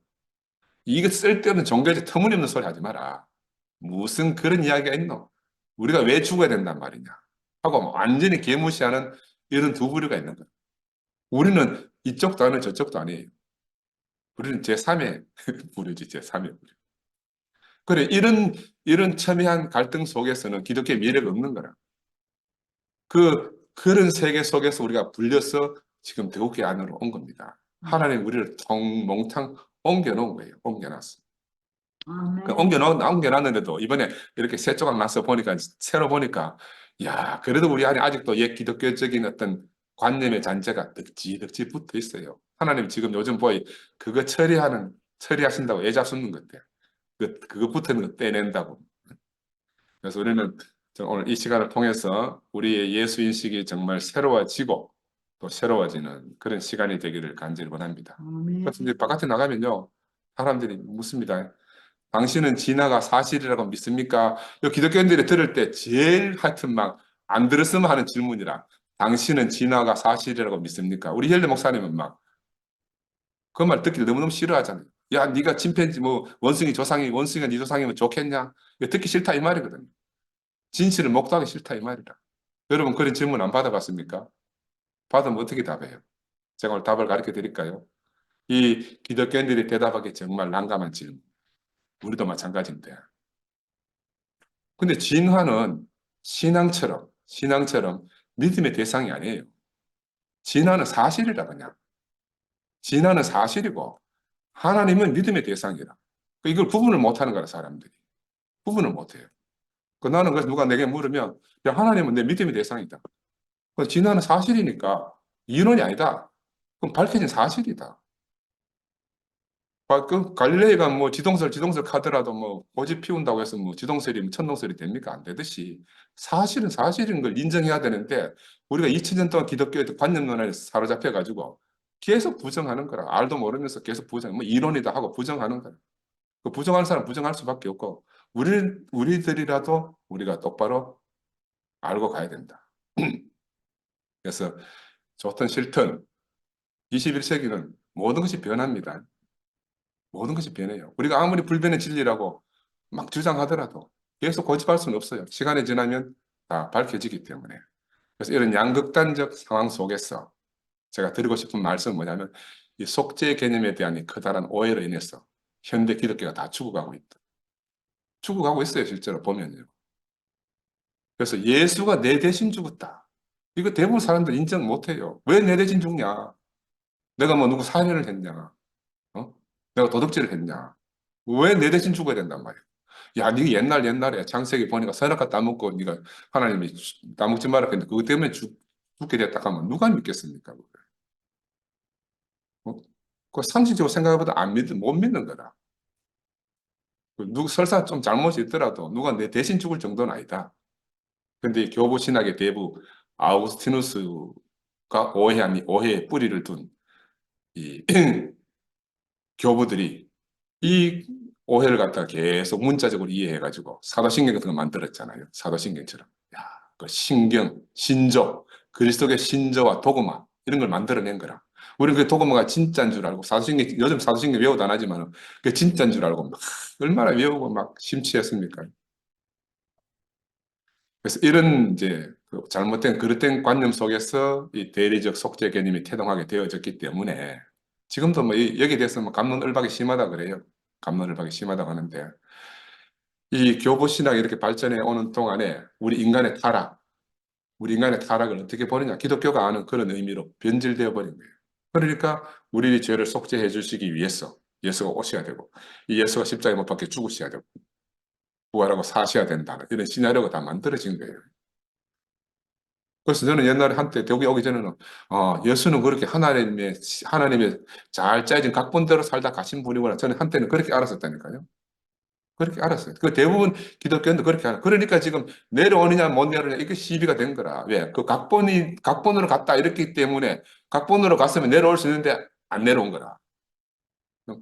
이게 쓸데없는 종교적 터무니없는 소리 하지 마라. 무슨 그런 이야기가 있노? 우리가 왜 죽어야 된단 말이냐? 하고 뭐 완전히 개무시하는 이런 두 부류가 있는 거예요. 우리는 이쪽도 아니고 저쪽도 아니에요. 우리는 제3의 부류지, 제3의 부류. 그래, 이런 첨예한 갈등 속에서는 기독교의 미래가 없는 거라. 그런 세계 속에서 우리가 불려서 지금 대국교 안으로 온 겁니다. 하나님 우리를 몽탕 옮겨놓은 거예요. 옮겨놨어. 옮겨놨는데도 이번에 이렇게 새 조각 나서 보니까, 새로 보니까, 야, 그래도 우리 안에 아직도 옛 기독교적인 어떤 관념의 잔재가 득지 붙어 있어요. 하나님 지금 요즘 보이 그거 처리하신다고 애잡 숨는 것들. 그거 붙는 거 떼낸다고. 그래서 우리는 오늘 이 시간을 통해서 우리의 예수 인식이 정말 새로워지고 또 새로워지는 그런 시간이 되기를 간절히 원합니다. 그래서 이제 바깥에 나가면요, 사람들이 묻습니다. 당신은 진화가 사실이라고 믿습니까? 이 기독교인들이 들을 때 제일 하여튼 막 안 들었으면 하는 질문이라, 당신은 진화가 사실이라고 믿습니까? 우리 헬레 목사님은 막 그 말 듣기 너무너무 싫어하잖아요. 야, 네가 침팬지 뭐 원숭이가 네 조상이면 좋겠냐? 이거 듣기 싫다 이 말이거든요. 진실을 목도하기 싫다 이 말이라. 여러분 그런 질문 안 받아봤습니까? 받으면 어떻게 답해요? 제가 오늘 답을 가르쳐 드릴까요? 이 기독교인들이 대답하기 정말 난감한 질문. 우리도 마찬가지인데. 근데 진화는 신앙처럼 믿음의 대상이 아니에요. 진화는 사실이라 그냥. 진화는 사실이고 하나님은 믿음의 대상이라. 이걸 구분을 못하는 거라 사람들이. 구분을 못해요. 나는 그래서 누가 내게 물으면, 야, 하나님은 내 믿음의 대상이다. 진화는 사실이니까 이론이 아니다. 그럼 밝혀진 사실이다. 그 갈릴레이가 뭐 지동설 카더라도 뭐 고집 피운다고 해서 뭐 지동설이 천동설이 됩니까? 안 되듯이 사실은 사실인 걸 인정해야 되는데, 우리가 2000년 동안 기독교의 관념론에 사로잡혀가지고 계속 부정하는 거라. 알도 모르면서 계속 뭐 이론이다 하고 부정하는 거라. 그 부정하는 사람 부정할 수밖에 없고, 우리들이라도 우리가 똑바로 알고 가야 된다. 그래서 좋든 싫든 21세기는 모든 것이 변합니다. 모든 것이 변해요. 우리가 아무리 불변의 진리라고 막 주장하더라도 계속 고집할 수는 없어요. 시간이 지나면 다 밝혀지기 때문에. 그래서 이런 양극단적 상황 속에서 제가 드리고 싶은 말씀은 뭐냐면, 이 속죄 개념에 대한 이 커다란 오해로 인해서 현대 기독교가 다 죽어가고 있다. 죽어가고 있어요, 실제로 보면요. 그래서 예수가 내 대신 죽었다. 이거 대부분 사람들 인정 못 해요. 왜 내 대신 죽냐? 내가 뭐 누구 살인을 했냐? 어? 내가 도둑질을 했냐? 왜 내 대신 죽어야 된단 말이야? 야, 네가 옛날에 창세기 보니까 선악과 따먹고 네가 하나님이 따먹지 말라 했는데 그것 때문에 죽게 됐다 하면 누가 믿겠습니까? 어? 그 상식적으로 생각해보다 못 믿는 거다. 설사 좀 잘못이 있더라도 누가 내 대신 죽을 정도는 아니다. 근데 이 교부 신학의 대부 아우구스티누스가 오해의 뿌리를 둔 이 교부들이 이 오해를 갖다가 계속 문자적으로 이해해가지고 사도신경 같은 거 만들었잖아요. 사도신경처럼. 야, 그 신조, 그리스도의 신조와 도그마 이런 걸 만들어낸 거라. 우리는 그 도그마가 진짜인 줄 알고 요즘 사도신경 외워도 안 하지만 그 진짜인 줄 알고 막 얼마나 외우고 막 심취했습니까? 그래서 이런 이제 그 잘못된 그릇된 관념 속에서 이 대리적 속죄 개념이 태동하게 되어졌기 때문에 지금도 뭐 여기에 대해서 뭐 갑론을박이 심하다 그래요. 갑론을박이 심하다고 하는데, 이 교보 신학이 이렇게 발전해 오는 동안에 우리 인간의 타락을 어떻게 보느냐? 기독교가 아는 그런 의미로 변질되어 버린 거예요. 그러니까 우리 죄를 속죄해 주시기 위해서 예수가 오셔야 되고, 이 예수가 십자가에 못 박혀 죽으셔야 되고, 부활하고 사셔야 된다는 이런 시나리오가 다 만들어진 거예요. 그래서 저는 옛날에 한때 대구에 오기 전에는 예수는 그렇게 하나님의 잘 짜여진 각본대로 살다 가신 분이구나. 저는 한때는 그렇게 알았었다니까요. 그렇게 알았어요. 그 대부분 기독교인도 그렇게 알아. 그러니까 지금 내려오느냐 못 내려오느냐 이게 시비가 된 거라. 왜? 그 각본으로 갔다 이랬기 때문에 각본으로 갔으면 내려올 수 있는데 안 내려온 거라.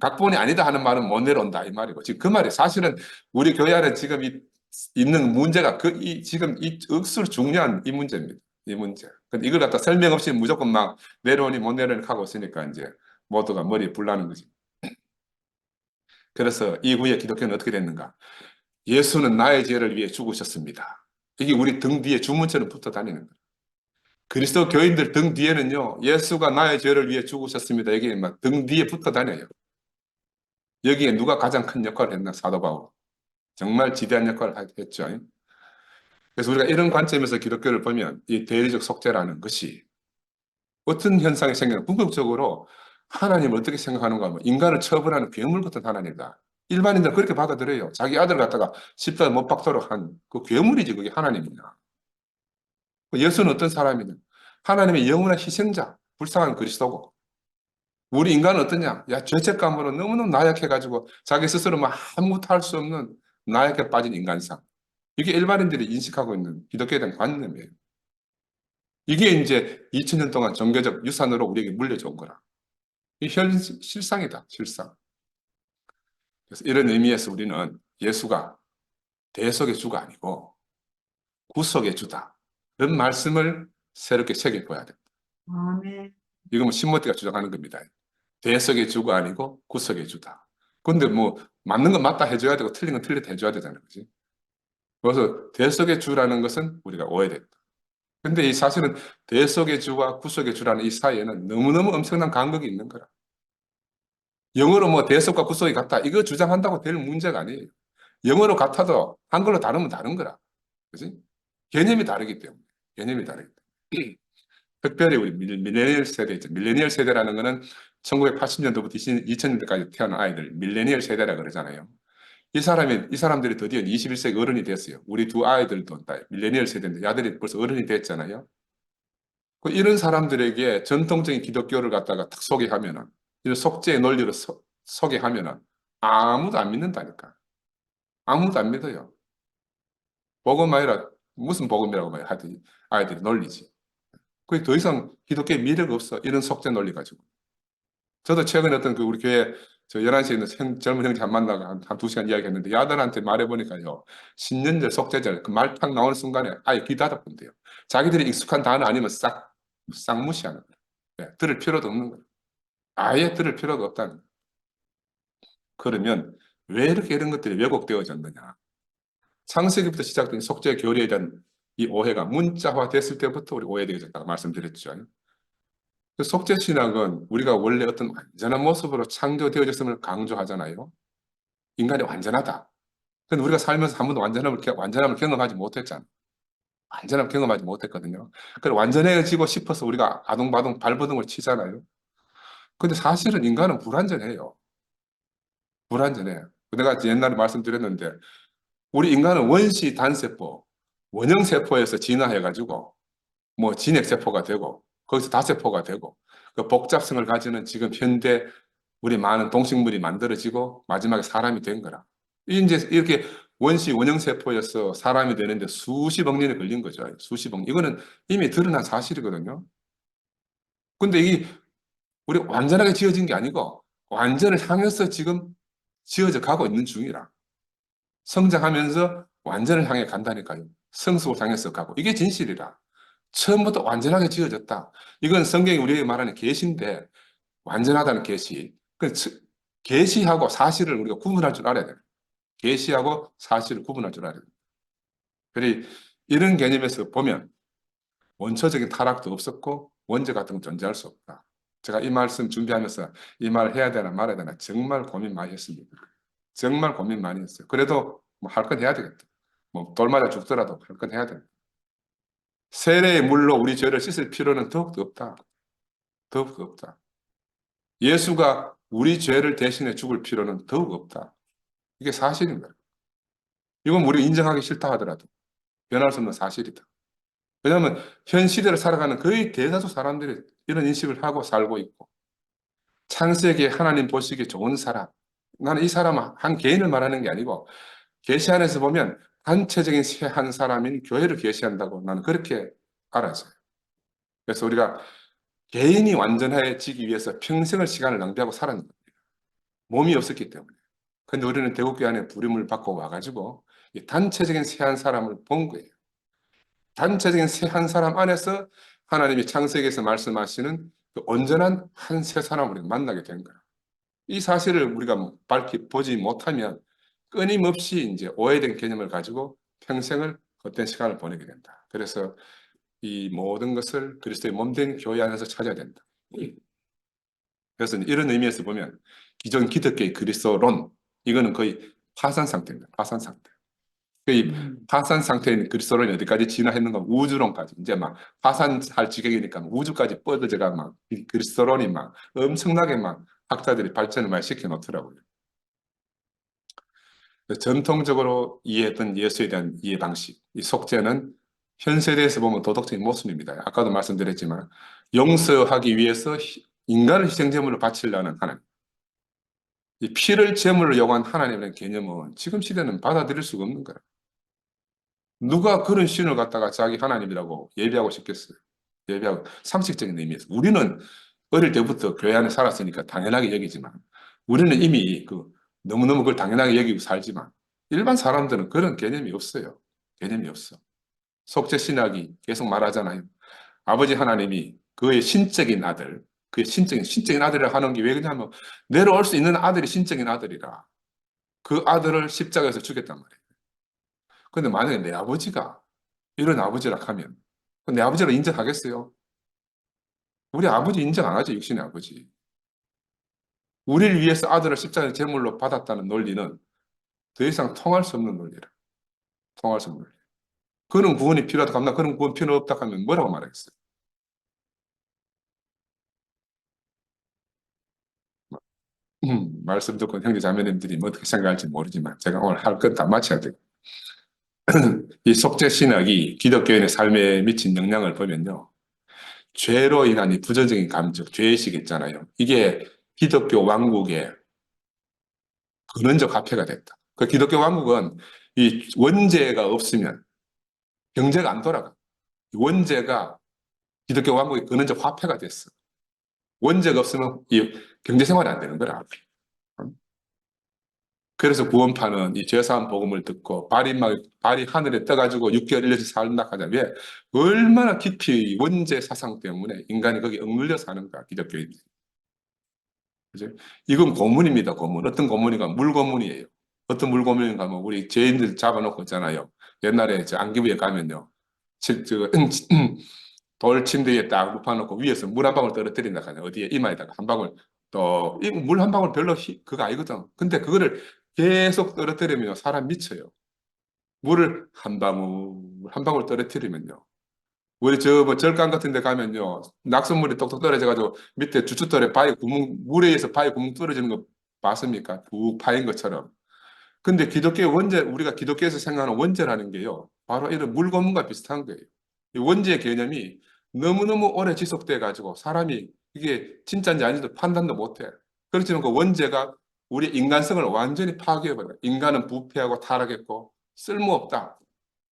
각본이 아니다 하는 말은 못 내려온다 이 말이고 지금 그 말이 사실은 우리 교회 안에 지금 있는 문제가 지금 이 억수로 중요한 이 문제입니다. 이 문제. 근데 이걸 갖다 설명 없이 무조건 막 내려오니 못 내려오니 하고 있으니까 이제 모두가 머리에 불나는 거지. 그래서 이후에 기독교는 어떻게 됐는가? 예수는 나의 죄를 위해 죽으셨습니다. 이게 우리 등 뒤에 주문처럼 붙어 다니는 거예요. 그리스도 교인들 등 뒤에는요, 예수가 나의 죄를 위해 죽으셨습니다. 이게 막 등 뒤에 붙어 다녀요. 여기에 누가 가장 큰 역할을 했나? 사도 바울. 정말 지대한 역할을 했죠. 그래서 우리가 이런 관점에서 기독교를 보면 이 대리적 속죄라는 것이 어떤 현상이 생기나 궁극적으로 하나님을 어떻게 생각하는가 하면 인간을 처벌하는 괴물 같은 하나님이다. 일반인들은 그렇게 받아들여요. 자기 아들 갖다가 십자가에 못 박도록 한 그 괴물이지 그게 하나님이냐. 예수는 어떤 사람이냐. 하나님의 영원한 희생자, 불쌍한 그리스도고 우리 인간은 어떠냐? 야, 죄책감으로 너무너무 나약해가지고 자기 스스로 막 아무것도 할 수 없는 나약해 빠진 인간상. 이게 일반인들이 인식하고 있는 기독교에 대한 관념이에요. 이게 이제 2000년 동안 종교적 유산으로 우리에게 물려준 거라. 이 실상이다, 실상. 그래서 이런 의미에서 우리는 예수가 대속의 주가 아니고 구속의 주다. 그런 말씀을 새롭게 새겨봐야 됩니다. 아멘. 이건 뭐 신모티가 주장하는 겁니다. 대속의 주가 아니고 구속의 주다. 근데 뭐 맞는 건 맞다 해줘야 되고 틀린 건 틀리다 해줘야 되잖아요. 그지? 그래서 대속의 주라는 것은 우리가 오해됐다. 근데 이 사실은 대속의 주와 구속의 주라는 이 사이에는 너무너무 엄청난 간극이 있는 거라. 영어로 뭐 대속과 구속이 같다. 이거 주장한다고 될 문제가 아니에요. 영어로 같아도 한글로 다르면 다른 거라. 그지? 개념이 다르기 때문에. 개념이 다르기 때문에. 특별히 우리 밀레니얼 세대 있죠. 밀레니얼 세대라는 거는 1980년도부터 2000년대까지 태어난 아이들, 밀레니얼 세대라 그러잖아요. 이 사람들이 드디어 21세기 어른이 됐어요. 우리 두 아이들도 다 밀레니얼 세대인데 아들이 벌써 어른이 됐잖아요. 이런 사람들에게 전통적인 기독교를 갖다가 탁 소개하면은, 이런 속죄의 논리로 소개하면은 아무도 안 믿는다니까. 아무도 안 믿어요. 복음 아니라 무슨 복음이라고 말해 하더니 아이들이 놀리지. 그게 더 이상 기독교에 미래가 없어. 이런 속죄 논리 가지고. 저도 최근에 어떤 그 우리 교회 저 11시에 있는 젊은 형제 한 만나고 한 2시간 이야기했는데 야들한테 말해보니까요. 신년절, 속죄절 그 말 탁 나오는 순간에 아예 귀 닫아본대요. 자기들이 익숙한 단어 아니면 싹 무시하는 거예요. 네, 들을 필요도 없는 거예요. 아예 들을 필요가 없다는 거예요. 그러면 왜 이렇게 이런 것들이 왜곡되어졌느냐. 창세기부터 시작된 속죄 교리에 대한 이 오해가 문자화 됐을 때부터 우리 오해되어졌다고 말씀드렸죠. 그 속죄 신학은 우리가 원래 어떤 완전한 모습으로 창조되어졌음을 강조하잖아요. 인간이 완전하다. 근데 우리가 살면서 한 번도 완전함을 경험하지 못했잖아. 완전함을 경험하지 못했거든요. 그래 완전해지고 싶어서 우리가 아동바동 발버둥을 치잖아요. 근데 사실은 인간은 불완전해요. 불완전해. 내가 옛날에 말씀드렸는데 우리 인간은 원시 단세포, 원형세포에서 진화해가지고 뭐 진핵세포가 되고 거기서 다세포가 되고 그 복잡성을 가지는 지금 현대 우리 많은 동식물이 만들어지고 마지막에 사람이 된 거라. 이제 이렇게 원시 원형세포에서 사람이 되는데 수십억 년이 걸린 거죠. 수십억 년. 이거는 이미 드러난 사실이거든요. 근데 이게 우리 완전하게 지어진 게 아니고 완전을 향해서 지금 지어져 가고 있는 중이라. 성장하면서 완전을 향해 간다니까요. 성숙을 향해서 가고. 이게 진실이라. 처음부터 완전하게 지어졌다. 이건 성경이 우리에게 말하는 계시인데 완전하다는 계시. 그 계시하고 사실을 우리가 구분할 줄 알아야 돼요. 계시하고 사실을 구분할 줄 알아야 돼요. 그리 이런 개념에서 보면 원초적인 타락도 없었고 원죄 같은 건 존재할 수 없다. 제가 이 말씀 준비하면서 이 말을 해야 되나 말아야 되나 정말 고민 많이 했습니다. 정말 고민 많이 했어요. 그래도 뭐 할 건 해야 되겠다. 뭐 돌 맞아 죽더라도 할 건 해야 된다. 세례의 물로 우리 죄를 씻을 필요는 더욱더 없다. 더욱더 없다. 예수가 우리 죄를 대신해 죽을 필요는 더욱 없다. 이게 사실입니다. 이건 우리가 인정하기 싫다 하더라도 변할 수 없는 사실이다. 왜냐하면 현 시대를 살아가는 거의 대다수 사람들이 이런 인식을 하고 살고 있고 창세기에 하나님 보시기에 좋은 사람, 나는 이 사람 한 개인을 말하는 게 아니고 계시 안에서 보면 단체적인 한 사람인 교회를 계시한다고 나는 그렇게 알았어요. 그래서 우리가 개인이 완전해지기 위해서 평생을 시간을 낭비하고 살았는 거예요. 몸이 없었기 때문에. 근데 우리는 대국교회 안에 부름을 받고 와가지고 이 단체적인 새 한 사람을 본 거예요. 단체적인 새 한 사람 안에서 하나님이 창세기에서 말씀하시는 그 온전한 한 새 사람을 만나게 된 거예요. 이 사실을 우리가 밝히 보지 못하면 끊임없이 이제 오해된 개념을 가지고 평생을 헛된 시간을 보내게 된다. 그래서 이 모든 것을 그리스도의 몸된 교회 안에서 찾아야 된다. 그래서 이런 의미에서 보면 기존 기독교의 그리스도론 이거는 거의 파산 상태입니다. 파산 상태. 이 파산 상태인 그리스도론이 어디까지 진화했는 건 우주론까지 이제 막 파산할 지경이니까 우주까지 뻗어져가 막 그리스도론이 막 엄청나게 막 학자들이 발전을 많이 시켜 놓더라고요. 전통적으로 이해했던 예수에 대한 이해 방식, 이 속죄는 현 세대에서 보면 도덕적인 모순입니다. 아까도 말씀드렸지만 용서하기 위해서 인간을 희생제물로 바치려는 하나님, 이 피를 제물로 요구한 하나님이라는 개념은 지금 시대는 받아들일 수가 없는 거예요. 누가 그런 신을 갖다가 자기 하나님이라고 예배하고 싶겠어요? 예배하고 상식적인 의미에서 우리는 어릴 때부터 교회 안에 살았으니까 당연하게 여기지만 우리는 이미 너무너무 그걸 당연하게 여기고 살지만 일반 사람들은 그런 개념이 없어요. 개념이 없어. 속죄 신학이 계속 말하잖아요. 아버지 하나님이 그의 신적인 아들, 그의 신적인 아들이라 하는 게 왜 그러냐면 내려올 수 있는 아들이 신적인 아들이라 그 아들을 십자가에서 죽였단 말이에요. 근데 만약에 내 아버지가 이런 아버지라 하면 내 아버지를 인정하겠어요? 우리 아버지 인정 안 하죠, 육신의 아버지. 우리를 위해서 아들을 십자가의 제물로 받았다는 논리는 더 이상 통할 수 없는 논리라. 통할 수 없는 논리. 그런 구원이 필요하다 하면 그런 구원 필요 없다 하면 뭐라고 말하겠어요? 말씀 듣고 형제 자매님들이 뭐 어떻게 생각할지 모르지만 제가 오늘 할 건 다 마쳐야 돼요. 이 속죄 신학이 기독교인의 삶에 미친 영향을 보면요. 죄로 인한 이 부정적인 감정, 죄의식 있잖아요. 이게 기독교 왕국의 근원적 화폐가 됐다. 그 기독교 왕국은 이 원죄가 없으면 경제가 안 돌아가. 원죄가 기독교 왕국의 근원적 화폐가 됐어. 원죄가 없으면 이 경제 생활이 안 되는 거라. 그래서 구원파는 이 죄사함 복음을 듣고 발이 하늘에 떠가지고 6개월 1년씩 살다 하자. 왜? 얼마나 깊이 원죄 사상 때문에 인간이 거기 억눌려 사는가, 기독교인들이. 그죠? 이건 고문입니다, 고문. 어떤 고문인가? 물고문이에요. 어떤 물고문인가 하면 우리 죄인들 잡아놓고 있잖아요. 옛날에 저 안기부에 가면요. 돌 침대에 딱 눕혀놓고 위에서 물 한 방울 떨어뜨린다 하잖아요. 어디에 이마에다가 한 방울 또, 이 물 한 방울 별로 그거 아니거든. 근데 그거를 계속 떨어뜨리면 사람 미쳐요. 물을 한 방울 한 방울 떨어뜨리면요. 우리 저 뭐 절간 같은 데 가면요. 낙수물이 똑똑 떨어져가지고 밑에 주춧돌에 바위 구멍, 물에 의해서 바위 구멍 뚫어지는 거 봤습니까? 푹 파인 것처럼. 근데 기독교 원죄, 우리가 기독교에서 생각하는 원죄라는 게요. 바로 이런 물고문과 비슷한 거예요. 이 원죄의 개념이 너무너무 오래 지속돼 가지고 사람이 이게 진짜인지 아닌지도 판단도 못 해. 그렇지만 그 원죄가 우리 인간성을 완전히 파괴해버려요. 인간은 부패하고 타락했고 쓸모없다.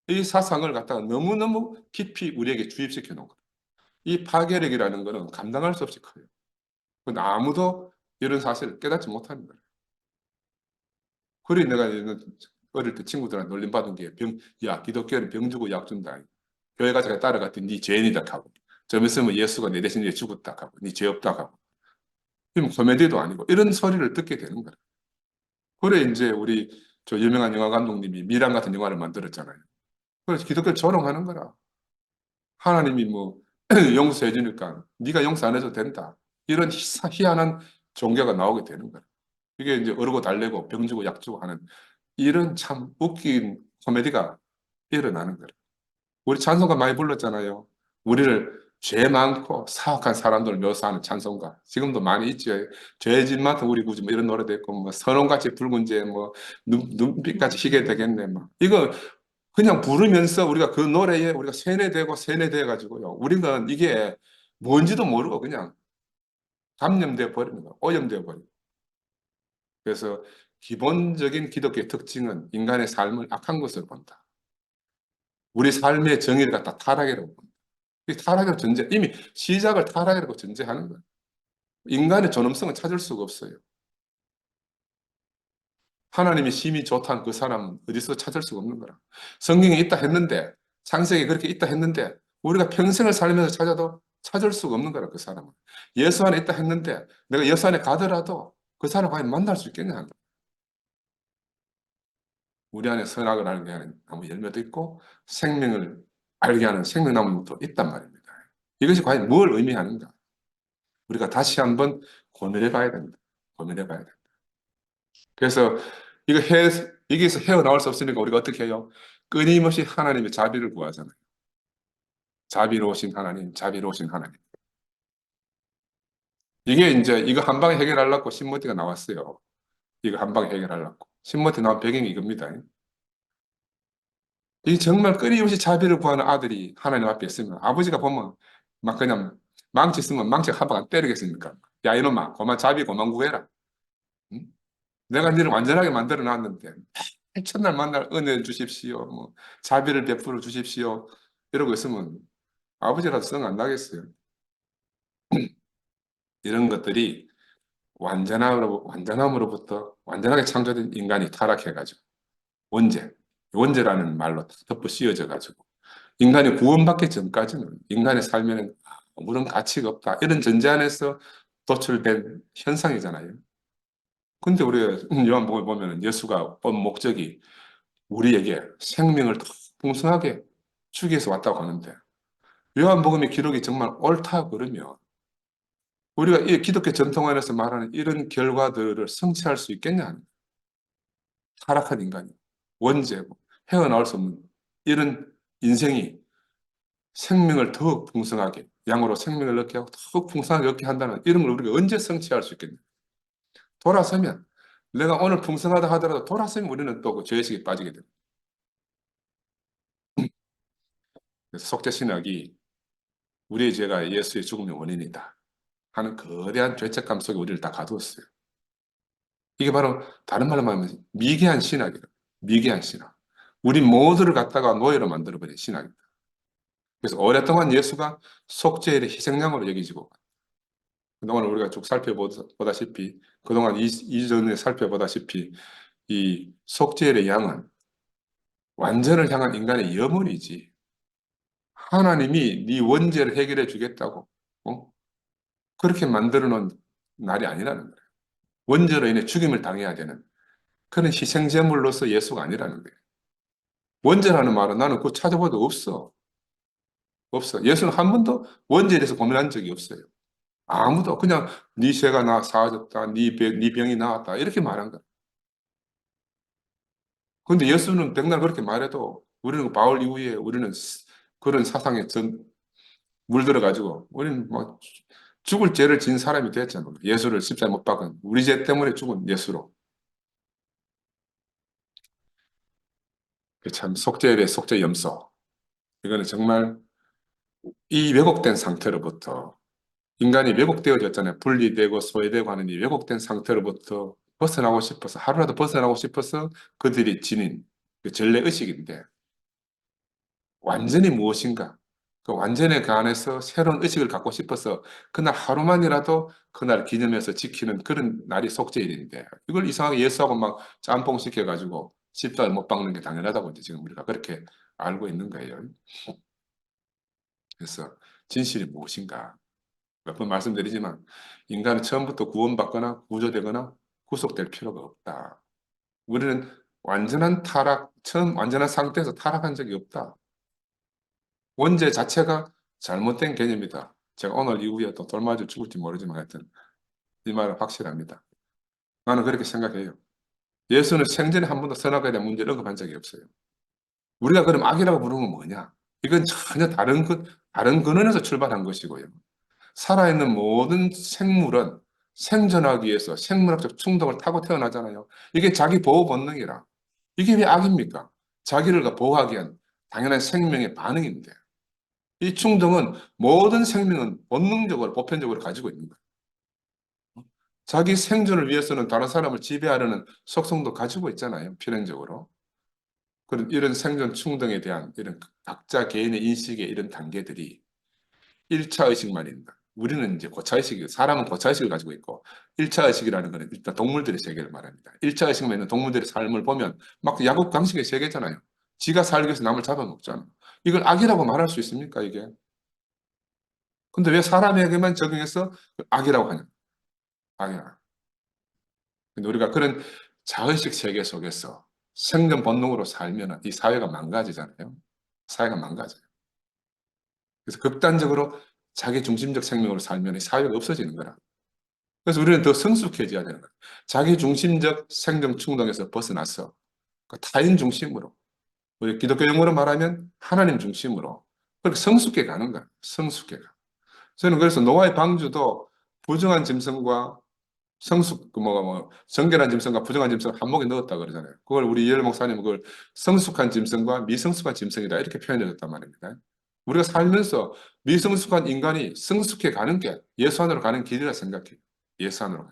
이 사상을 갖다가 너무너무 깊이 우리에게 주입시켜 놓은 거예요. 이 파괴력이라는 거는 감당할 수 없이 커요. 근데 아무도 이런 사실을 깨닫지 못하는 거예요. 그래 내가 어릴 때 친구들한테 놀림받은 게 야, 기독교는 병 주고 약 준다. 교회 가서 따라갔더니 네 죄인이다 하고. 좀 있으면 예수가 내 대신에 죽었다 하고. 네 죄 없다 하고. 그럼 코미디도 아니고 이런 소리를 듣게 되는 거예요. 그래 이제 우리 저 유명한 영화 감독님이 미란 같은 영화를 만들었잖아요. 그래서 기독교를 조롱하는 거라. 하나님이 뭐 용서해 주니까 네가 용서 안 해도 된다. 이런 희한한 종교가 나오게 되는 거예요. 이게 이제 어르고 달래고 병 주고 약 주고 하는 이런 참 웃긴 코미디가 일어나는 거예요. 우리 찬송가 많이 불렀잖아요. 우리를 죄 많고 사악한 사람들을 묘사하는 찬송가. 지금도 많이 있죠. 죄진 많다 우리 굳이 뭐 이런 노래도 있고 뭐 선홍같이 붉은 죄 뭐 눈빛같이 희게 되겠네 막. 이거 그냥 부르면서 우리가 그 노래에 우리가 세뇌되고 세뇌돼 가지고요. 우리는 이게 뭔지도 모르고 그냥 감염돼 버리는 거예요. 오염돼 버리고. 그래서 기본적인 기독교의 특징은 인간의 삶을 악한 것으로 본다. 우리 삶의 정의를 갖다 타락이라고 본다. 이 타락을 이미 시작을 타락이라고 전제하는 거예요. 인간의 존엄성은 찾을 수가 없어요. 하나님이 심히 좋다는 그 사람은 어디서 찾을 수가 없는 거라. 성경에 있다 했는데, 창세기에 그렇게 있다 했는데, 우리가 평생을 살면서 찾아도 찾을 수가 없는 거라, 그 사람은. 예수 안에 있다 했는데, 내가 예수 안에 가더라도 그 사람 과연 만날 수 있겠냐. 우리 안에 선악을 알게 하는 나무 열매도 있고, 생명을 알게 하는 생명나무도 있단 말입니다. 이것이 과연 뭘 의미하는가? 우리가 다시 한번 고민해 봐야 됩니다. 고민해 봐야 됩니다. 그래서 여기서 헤어나올 수 없으니까 우리가 어떻게 해요? 끊임없이 하나님의 자비를 구하잖아요. 자비로우신 하나님, 자비로우신 하나님. 이게 이제 이거 한 방에 해결하려고 신모티가 나왔어요. 이거 한 방에 해결하려고. 신모티 나온 배경이 이겁니다. 이 정말 끊임없이 자비를 구하는 아들이 하나님 앞에 있으면 아버지가 보면 막 그냥 망치 쓰면 망치 한 방 안 때리겠습니까? 야 이놈아, 그만 자비 그만 구해라. 응? 내가 너를 완전하게 만들어 놨는데 첫날 만날 은혜 주십시오. 뭐 자비를 베풀어 주십시오. 이러고 있으면 아버지라도 성 안 나겠어요. 이런 것들이 완전함으로부터 완전하게 창조된 인간이 타락해가지고 원죄라는 말로 덮어 씌워져가지고 인간이 구원받기 전까지는 인간의 삶에는 아무런 가치가 없다. 이런 전제 안에서 도출된 현상이잖아요. 근데 우리가 요한복음을 보면 예수가 온 목적이 우리에게 생명을 더 풍성하게 주기 위해서 왔다고 하는데 요한복음의 기록이 정말 옳다 그러면 우리가 이 기독교 전통 안에서 말하는 이런 결과들을 성취할 수 있겠냐? 타락한 인간이 원죄고 헤어나올 수 없는 이런 인생이 생명을 더욱 풍성하게 양으로 생명을 얻게 하고 더욱 풍성하게 얻게 한다는 이런 걸 우리가 언제 성취할 수 있겠냐? 돌아서면 내가 오늘 풍성하다 하더라도 돌아서면 우리는 또 그 죄의식에 빠지게 됩니다. 그래서 속죄신학이 우리의 죄가 예수의 죽음의 원인이다 하는 거대한 죄책감 속에 우리를 다 가두었어요. 이게 바로 다른 말로 말하면 미개한 신학이라. 미개한 신학. 우리 모두를 갖다가 노예로 만들어버린 신학입니다. 그래서 오랫동안 예수가 속죄일의 희생양으로 여기지고 그동안 우리가 쭉 살펴보다시피 그동안 이전에 살펴보다시피 이 속죄일의 양은 완전을 향한 인간의 염원이지 하나님이 네 원죄를 해결해 주겠다고 그렇게 만들어 놓은 날이 아니라는 거예요. 원죄로 인해 죽임을 당해야 되는 그런 희생제물로서 예수가 아니라는 거예요. 원죄라는 말은 나는 그거 찾아봐도 없어. 없어. 예수는 한 번도 원죄에 대해서 고민한 적이 없어요. 아무도 그냥 네 죄가 사하졌다. 네 병이 나았다. 이렇게 말한 거야. 근데 예수는 백날 그렇게 말해도 우리는 바울 이후에 우리는 그런 사상에 물들어가지고 우리는 뭐 죽을 죄를 진 사람이 됐잖아. 예수를 십자가에 못 박은 우리 죄 때문에 죽은 예수로. 참 속죄의 속죄 염소. 이거는 정말 이 왜곡된 상태로부터 인간이 왜곡되어졌잖아요. 분리되고 소외되고 하는 이 왜곡된 상태로부터 벗어나고 싶어서 하루라도 벗어나고 싶어서 그들이 지닌 그 전례의식인데 완전히 무엇인가 그 완전에 관해서 새로운 의식을 갖고 싶어서 그날 하루만이라도 그날 기념해서 지키는 그런 날이 속죄일인데 이걸 이상하게 예수하고 막 짬뽕 시켜가지고 십자가를 못 박는 게 당연하다고 이제 지금 우리가 그렇게 알고 있는 거예요. 그래서 진실이 무엇인가 몇 번 말씀드리지만 인간은 처음부터 구원받거나 구조되거나 구속될 필요가 없다. 우리는 처음 완전한 상태에서 타락한 적이 없다. 원죄 자체가 잘못된 개념이다. 제가 오늘 이후에 또 돌맞아 죽을지 모르지만 하여튼 이 말은 확실합니다. 나는 그렇게 생각해요. 예수는 생전에 한 번도 선악에 대한 문제를 언급한 적이 없어요. 우리가 그럼 악이라고 부르는 건 뭐냐? 이건 전혀 다른 근원에서 출발한 것이고요. 살아있는 모든 생물은 생존하기 위해서 생물학적 충동을 타고 태어나잖아요. 이게 자기 보호 본능이라. 이게 왜 악입니까? 자기를 보호하기 위한 당연한 생명의 반응인데. 이 충동은 모든 생명은 본능적으로, 보편적으로 가지고 있는 거예요. 자기 생존을 위해서는 다른 사람을 지배하려는 속성도 가지고 있잖아요. 필연적으로. 그런 이런 생존 충동에 대한 이런 각자 개인의 인식의 이런 단계들이 1차 의식만 있다. 우리는 이제 고차의식, 사람은 고차의식을 가지고 있고, 1차 의식이라는 것은 일단 동물들의 세계를 말합니다. 1차 의식만 있는 동물들의 삶을 보면 막 야곱 강식의 세계잖아요. 지가 살기 위해서 남을 잡아먹잖아. 이걸 악이라고 말할 수 있습니까, 이게? 근데 왜 사람에게만 적용해서 악이라고 하냐? 악이야. 근데 우리가 그런 자의식 세계 속에서 생존 본능으로 살면 이 사회가 망가지잖아요. 사회가 망가져요. 그래서 극단적으로 자기 중심적 생명으로 살면 이 사회가 없어지는 거라. 그래서 우리는 더 성숙해져야 되는 거예요. 자기 중심적 생존 충동에서 벗어나서 그 타인 중심으로, 우리 기독교 용어로 말하면 하나님 중심으로 그렇게 성숙해 가는 거예요. 성숙해 가. 저는 그래서 노아의 방주도 부정한 짐승과 정결한 짐승과 부정한 짐승을 한목에 넣었다 그러잖아요. 그걸 우리 이열 목사님은 그걸 성숙한 짐승과 미성숙한 짐승이다 이렇게 표현해 줬단 말입니다. 우리가 살면서 미성숙한 인간이 성숙해 가는 게 예수 안으로 가는 길이라 생각해요. 예수 안으로.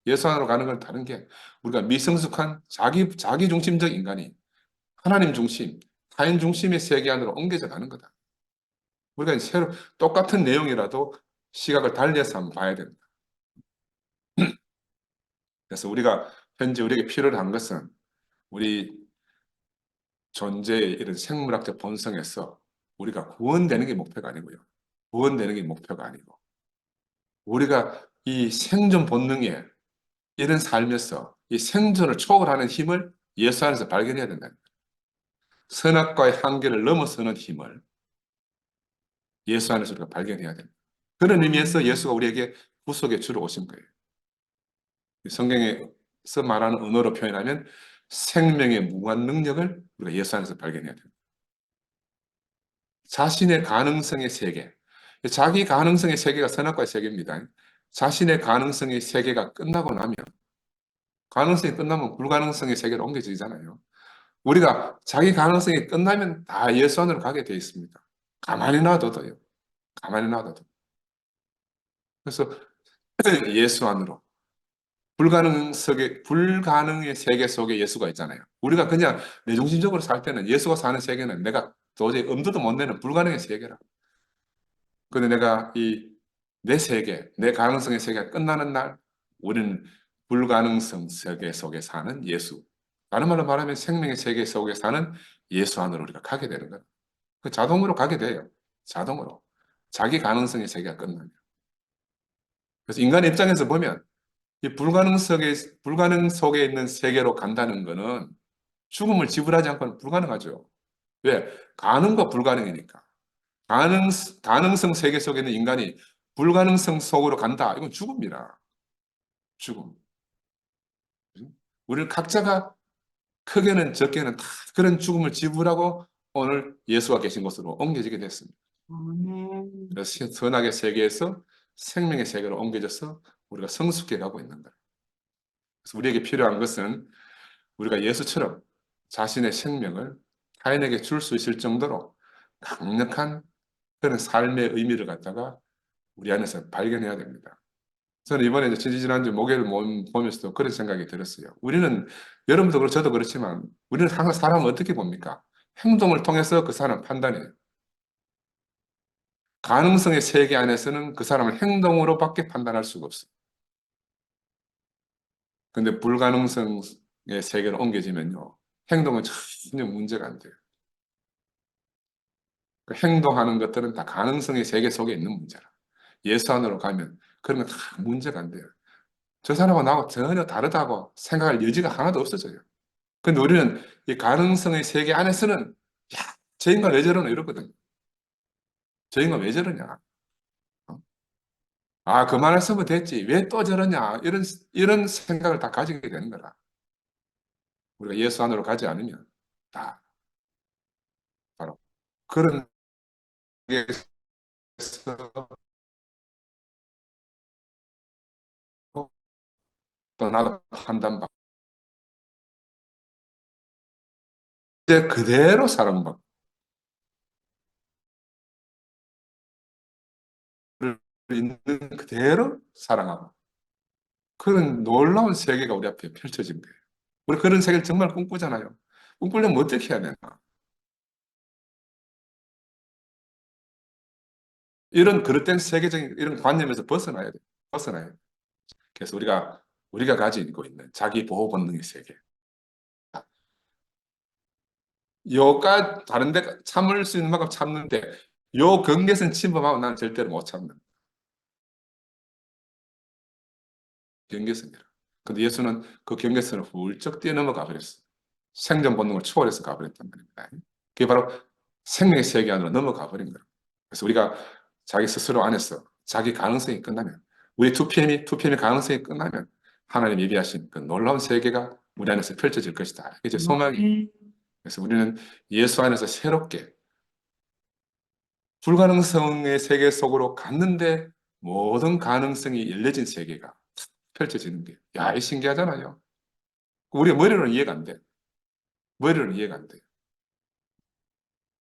예수 안으로 가는 건 다른 게 우리가 미성숙한 자기 중심적 인간이 하나님 중심, 타인 중심의 세계 안으로 옮겨져 가는 거다. 우리가 새로 똑같은 내용이라도 시각을 달리해서 한번 봐야 됩니다. 그래서 우리가 현재 우리에게 필요한 것은 우리 존재의 이런 생물학적 본성에서 우리가 구원되는 게 목표가 아니고요. 구원되는 게 목표가 아니고 우리가 이 생존 본능에 이런 삶에서 이 생존을 초월하는 힘을 예수 안에서 발견해야 된다. 선악과의 한계를 넘어서는 힘을 예수 안에서 우리가 발견해야 됩니다. 그런 의미에서 예수가 우리에게 구속의 주로 오신 거예요. 성경에서 말하는 언어로 표현하면 생명의 무한 능력을 우리가 예수 안에서 발견해야 됩니다. 자신의 가능성의 세계, 자기 가능성의 세계가 선악과의 세계입니다. 자신의 가능성의 세계가 끝나고 나면, 가능성이 끝나면 불가능성의 세계로 옮겨지잖아요. 우리가 자기 가능성이 끝나면 다 예수 안으로 가게 되어 있습니다. 가만히 놔둬도요. 가만히 놔둬도. 그래서 예수 안으로. 불가능의 세계 속에 예수가 있잖아요. 우리가 그냥 내중심적으로 살 때는 예수가 사는 세계는 내가 도저히 엄두도 못 내는 불가능의 세계라. 근데 내가 내 세계, 내 가능성의 세계가 끝나는 날, 우리는 불가능성 세계 속에 사는 예수. 다른 말로 말하면 생명의 세계 속에 사는 예수 안으로 우리가 가게 되는 거예요. 그 자동으로 가게 돼요. 자동으로. 자기 가능성의 세계가 끝나면. 그래서 인간의 입장에서 보면 불가능 속에 있는 세계로 간다는 거는 죽음을 지불하지 않고는 불가능하죠. 왜? 가능과 불가능이니까. 가능성 세계 속에 있는 인간이 불가능성 속으로 간다. 이건 죽음이라. 죽음. 우리는 각자가 크게는 적게는 다 그런 죽음을 지불하고 오늘 예수가 계신 곳으로 옮겨지게 됐습니다. 그래서 선악의 세계에서 생명의 세계로 옮겨져서 우리가 성숙해 가고 있는 거예요. 그래서 우리에게 필요한 것은 우리가 예수처럼 자신의 생명을 타인에게 줄 수 있을 정도로 강력한 그런 삶의 의미를 갖다가 우리 안에서 발견해야 됩니다. 저는 이번에 이제 지난주 목요일 보면서도 그런 생각이 들었어요. 우리는, 여러분도 그렇고 저도 그렇지만, 우리는 항상 사람을 어떻게 봅니까? 행동을 통해서 그 사람 판단해요. 가능성의 세계 안에서는 그 사람을 행동으로밖에 판단할 수가 없어요. 근데 불가능성의 세계로 옮겨지면요. 행동은 전혀 문제가 안 돼요. 그 행동하는 것들은 다 가능성의 세계 속에 있는 문제라. 예수 안으로 가면 그런 건 다 문제가 안 돼요. 저 사람하고 나하고 전혀 다르다고 생각할 여지가 하나도 없어져요. 근데 우리는 이 가능성의 세계 안에서는 야, 저 인간 왜 저러나 이러거든요. 저 인간 왜 저러냐. 어? 아, 그만했으면 됐지. 왜 또 저러냐. 이런 생각을 다 가지게 되는 거라. 우리가 예수 안으로 가지 않으면 다 바로 그런 게서 또 나도 판단받고 이제 그대로 사랑받고 있는 그대로 사랑하고 그런 놀라운 세계가 우리 앞에 펼쳐진 거예요. 우리 그런 세계를 정말 꿈꾸잖아요. 꿈꾸려면 어떻게 해야 되나? 이런 그릇된 세계적인 이런 관념에서 벗어나야 돼요. 벗어나야 돼요. 그래서 우리가 가지고 있는 자기 보호 본능의 세계. 요가 다른데 참을 수 있는 만큼 참는데 요 경계선 침범하면 나는 절대로 못 참는 경계선이라. 근데 예수는 그 경계선을 훌쩍 뛰어넘어가 버렸어. 생존 본능을 초월해서 가버렸단 말입니다. 그게 바로 생명의 세계 안으로 넘어가 버린 거예요. 그래서 우리가 자기 스스로 안에서 자기 가능성이 끝나면 우리 2PM의 가능성이 끝나면 하나님 예비하신 그 놀라운 세계가 우리 안에서 펼쳐질 것이다. 이게 제 소망이. 그래서 우리는 예수 안에서 새롭게 불가능성의 세계 속으로 갔는데 모든 가능성이 열려진 세계가 펼쳐지는 게, 야, 이 신기하잖아요. 우리가 머리로는 이해가 안 돼. 머리로는 이해가 안 돼.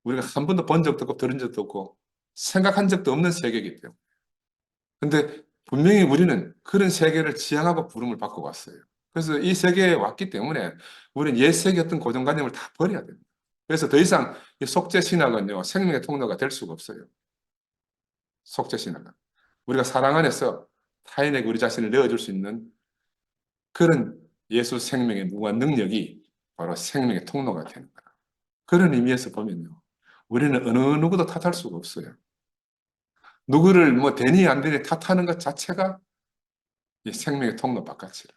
우리가 한 번도 본 적도 없고 들은 적도 없고 생각한 적도 없는 세계이기 때문에. 근데 분명히 우리는 그런 세계를 지향하고 부름을 받고 왔어요. 그래서 이 세계에 왔기 때문에 우리는 옛 세계 어떤 고정관념을 다 버려야 됩니다. 그래서 더 이상 이 속죄 신학은요, 생명의 통로가 될 수가 없어요. 속죄 신학은. 우리가 사랑 안에서 타인에게 우리 자신을 내어줄 수 있는 그런 예수 생명의 무한 능력이 바로 생명의 통로가 되는 거예요. 그런 의미에서 보면요. 우리는 어느 누구도 탓할 수가 없어요. 누구를 뭐 되니 안 되니 탓하는 것 자체가 이 생명의 통로 바깥이라.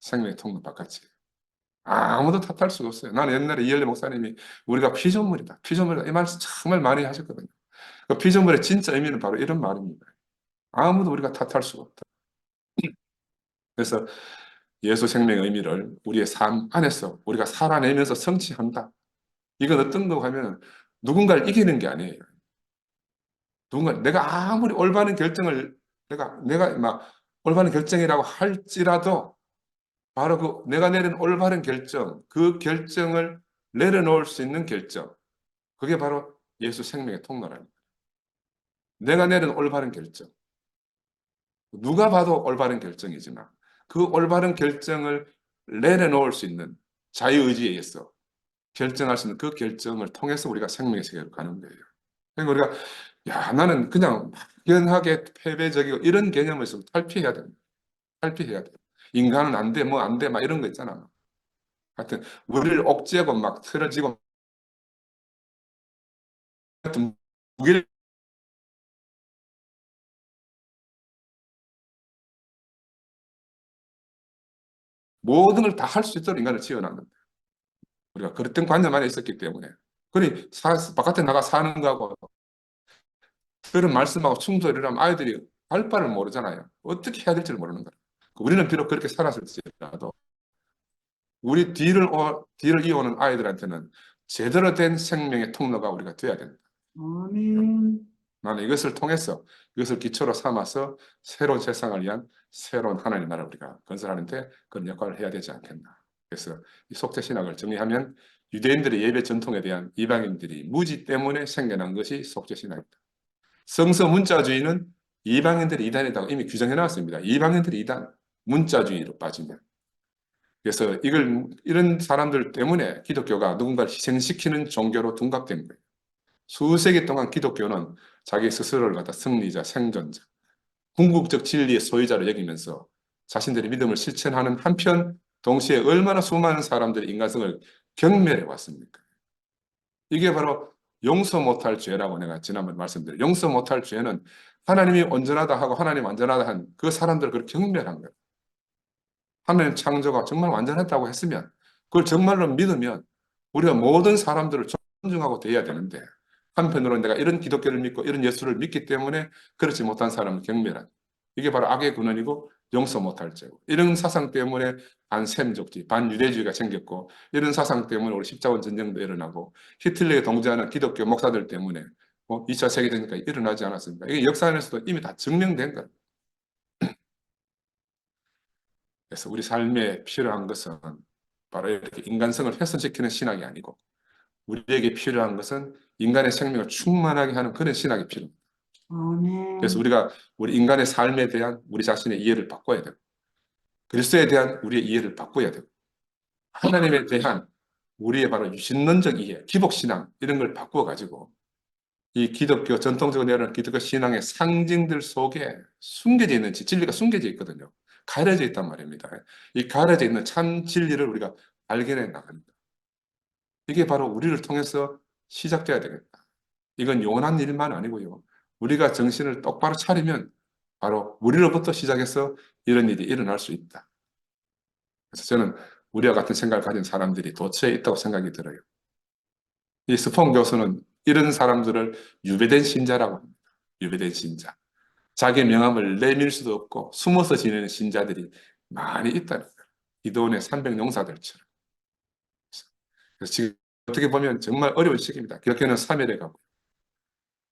생명의 통로 바깥이에요. 아무도 탓할 수가 없어요. 나는 옛날에 이열리 목사님이 우리가 피조물이다. 피조물이다. 이 말씀 정말 많이 하셨거든요. 그 피조물의 진짜 의미는 바로 이런 말입니다. 아무도 우리가 탓할 수가 없다. 그래서 예수 생명의 의미를 우리의 삶 안에서 우리가 살아내면서 성취한다. 이건 어떤 거 하면 누군가를 이기는 게 아니에요. 내가 아무리 올바른 결정을 내가 막 올바른 결정이라고 할지라도 바로 그 내가 내린 올바른 결정, 그 결정을 내려놓을 수 있는 결정, 그게 바로 예수 생명의 통로랍니다. 내가 내린 올바른 결정, 누가 봐도 올바른 결정이지만 그 올바른 결정을 내려놓을 수 있는 자유의지에 의해서 결정할 수 있는 그 결정을 통해서 우리가 생명의 세계로 가는 거예요. 그러니까 우리가 야, 나는 그냥 막연하게 패배적이고 이런 개념에서 탈피해야 됩니다. 탈피해야 돼요. 인간은 안 돼, 뭐 안 돼, 막 이런 거 있잖아. 하여튼 우리를 억제하고 막 틀어지고 하여튼 무기를 모든 걸 다 할 수 있도록 인간을 지어놨는데 우리가 그랬던 관념 안에 있었기 때문에 그리 바깥에 나가 사는 거하고 그런 말씀하고 충돌을 하면 아이들이 할 바를 모르잖아요. 어떻게 해야 될지를 모르는 거예요. 우리는 비록 그렇게 살았을지라도 우리 뒤를 이어오는 아이들한테는 제대로 된 생명의 통로가 우리가 돼야 된다. 아멘. 나는 이것을 통해서 이것을 기초로 삼아서 새로운 세상을 위한 새로운 하나님의 나라를 우리가 건설하는데 그런 역할을 해야 되지 않겠나. 그래서 이 속죄 신학을 정리하면 유대인들의 예배 전통에 대한 이방인들이 무지 때문에 생겨난 것이 속죄 신학입니다. 성서 문자주의는 이방인들이 이단이라고 이미 규정해 놨습니다. 이방인들이 이단, 문자주의로 빠지면. 그래서 이런 사람들 때문에 기독교가 누군가를 희생시키는 종교로 둔갑된 거예요. 수세기 동안 기독교는 자기 스스로를 갖다 승리자, 생존자, 궁극적 진리의 소유자로 여기면서 자신들의 믿음을 실천하는 한편 동시에 얼마나 수많은 사람들의 인간성을 경멸해 왔습니까? 이게 바로 용서 못할 죄라고 내가 지난번에 말씀드렸죠. 용서 못할 죄는 하나님이 온전하다 하고 하나님 완전하다 한 그 사람들을 그렇게 경멸한 거예요. 하나님 창조가 정말 완전했다고 했으면 그걸 정말로 믿으면 우리가 모든 사람들을 존중하고 대해야 되는데 한편으로는 내가 이런 기독교를 믿고 이런 예수를 믿기 때문에 그렇지 못한 사람을 경멸한 이게 바로 악의 근원이고 용서 못할 죄고 이런 사상 때문에 반셈족지, 반유대주의가 생겼고 이런 사상 때문에 우리 십자군 전쟁도 일어나고 히틀러에 동조하는 기독교 목사들 때문에 2차 세계대전까지 일어나지 않았습니까? 이게 역사 안에서도 이미 다 증명된 거예요. 그래서 우리 삶에 필요한 것은 바로 이렇게 인간성을 훼손시키는 신학이 아니고 우리에게 필요한 것은 인간의 생명을 충만하게 하는 그런 신학이 필요합니다. 그래서 우리가 우리 인간의 삶에 대한 우리 자신의 이해를 바꿔야 되고, 그리스도에 대한 우리의 이해를 바꿔야 되고, 하나님에 대한 우리의 바로 유신론적 이해, 기복신앙 이런 걸 바꾸어 가지고 이 기독교 전통적으로 내려오는 기독교 신앙의 상징들 속에 숨겨져 있는 진리가 숨겨져 있거든요. 가려져 있단 말입니다. 이 가려져 있는 참 진리를 우리가 발견해 나갑니다. 이게 바로 우리를 통해서 시작돼야 되겠다. 이건 영원한 일만 아니고요. 우리가 정신을 똑바로 차리면 바로 우리로부터 시작해서 이런 일이 일어날 수 있다. 그래서 저는 우리와 같은 생각을 가진 사람들이 도처에 있다고 생각이 들어요. 이 스폰 교수는 이런 사람들을 유배된 신자라고 합니다. 유배된 신자. 자기의 명함을 내밀 수도 없고 숨어서 지내는 신자들이 많이 있다는 거예요. 기도원의 300용사들처럼. 그래서 지금 어떻게 보면 정말 어려운 시기입니다. 기독교는 사멸해 가고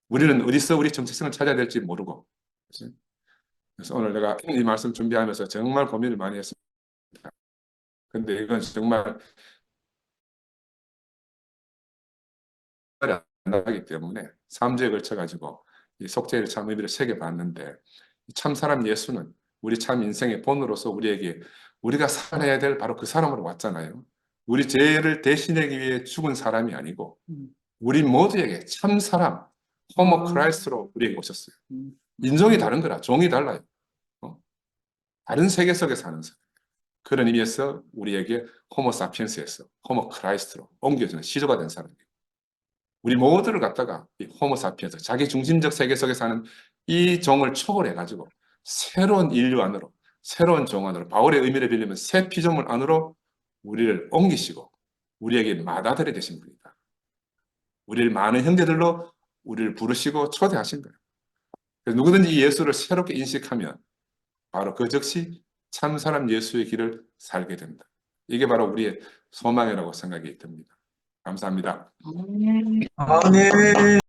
우리는 어디서 우리 정체성을 찾아야 될지 모르고. 그래서 오늘 내가 이 말씀 준비하면서 정말 고민을 많이 했습니다. 근데 이건 정말 안 나기 때문에 3주에 걸쳐가지고 이 속죄의 참 의미를 새겨봤는데 참 사람 예수는 우리 참 인생의 본으로서 우리에게 우리가 살아야 될 바로 그 사람으로 왔잖아요. 우리 죄를 대신하기 위해 죽은 사람이 아니고 우리 모두에게 참 사람, 호모 크라이스트로 우리에게 오셨어요. 인종이 다른 거라 종이 달라요. 다른 세계 속에 사는 사람. 그런 의미에서 우리에게 호모 사피엔스에서 호모 크라이스트로 옮겨주는 시조가 된 사람이에요. 우리 모두를 갖다가 이 호모 사피엔스, 자기 중심적 세계 속에 사는 이 종을 초월해가지고 새로운 인류 안으로, 새로운 종 안으로, 바울의 의미를 빌리면 새 피조물 안으로 우리를 옮기시고 우리에게 맏아들이 되신 분이다. 우리를 많은 형제들로 우리를 부르시고 초대하신 거예요. 그래서 누구든지 이 예수를 새롭게 인식하면 바로 그 즉시 참 사람 예수의 길을 살게 된다. 이게 바로 우리의 소망이라고 생각이 듭니다. 감사합니다. 아멘.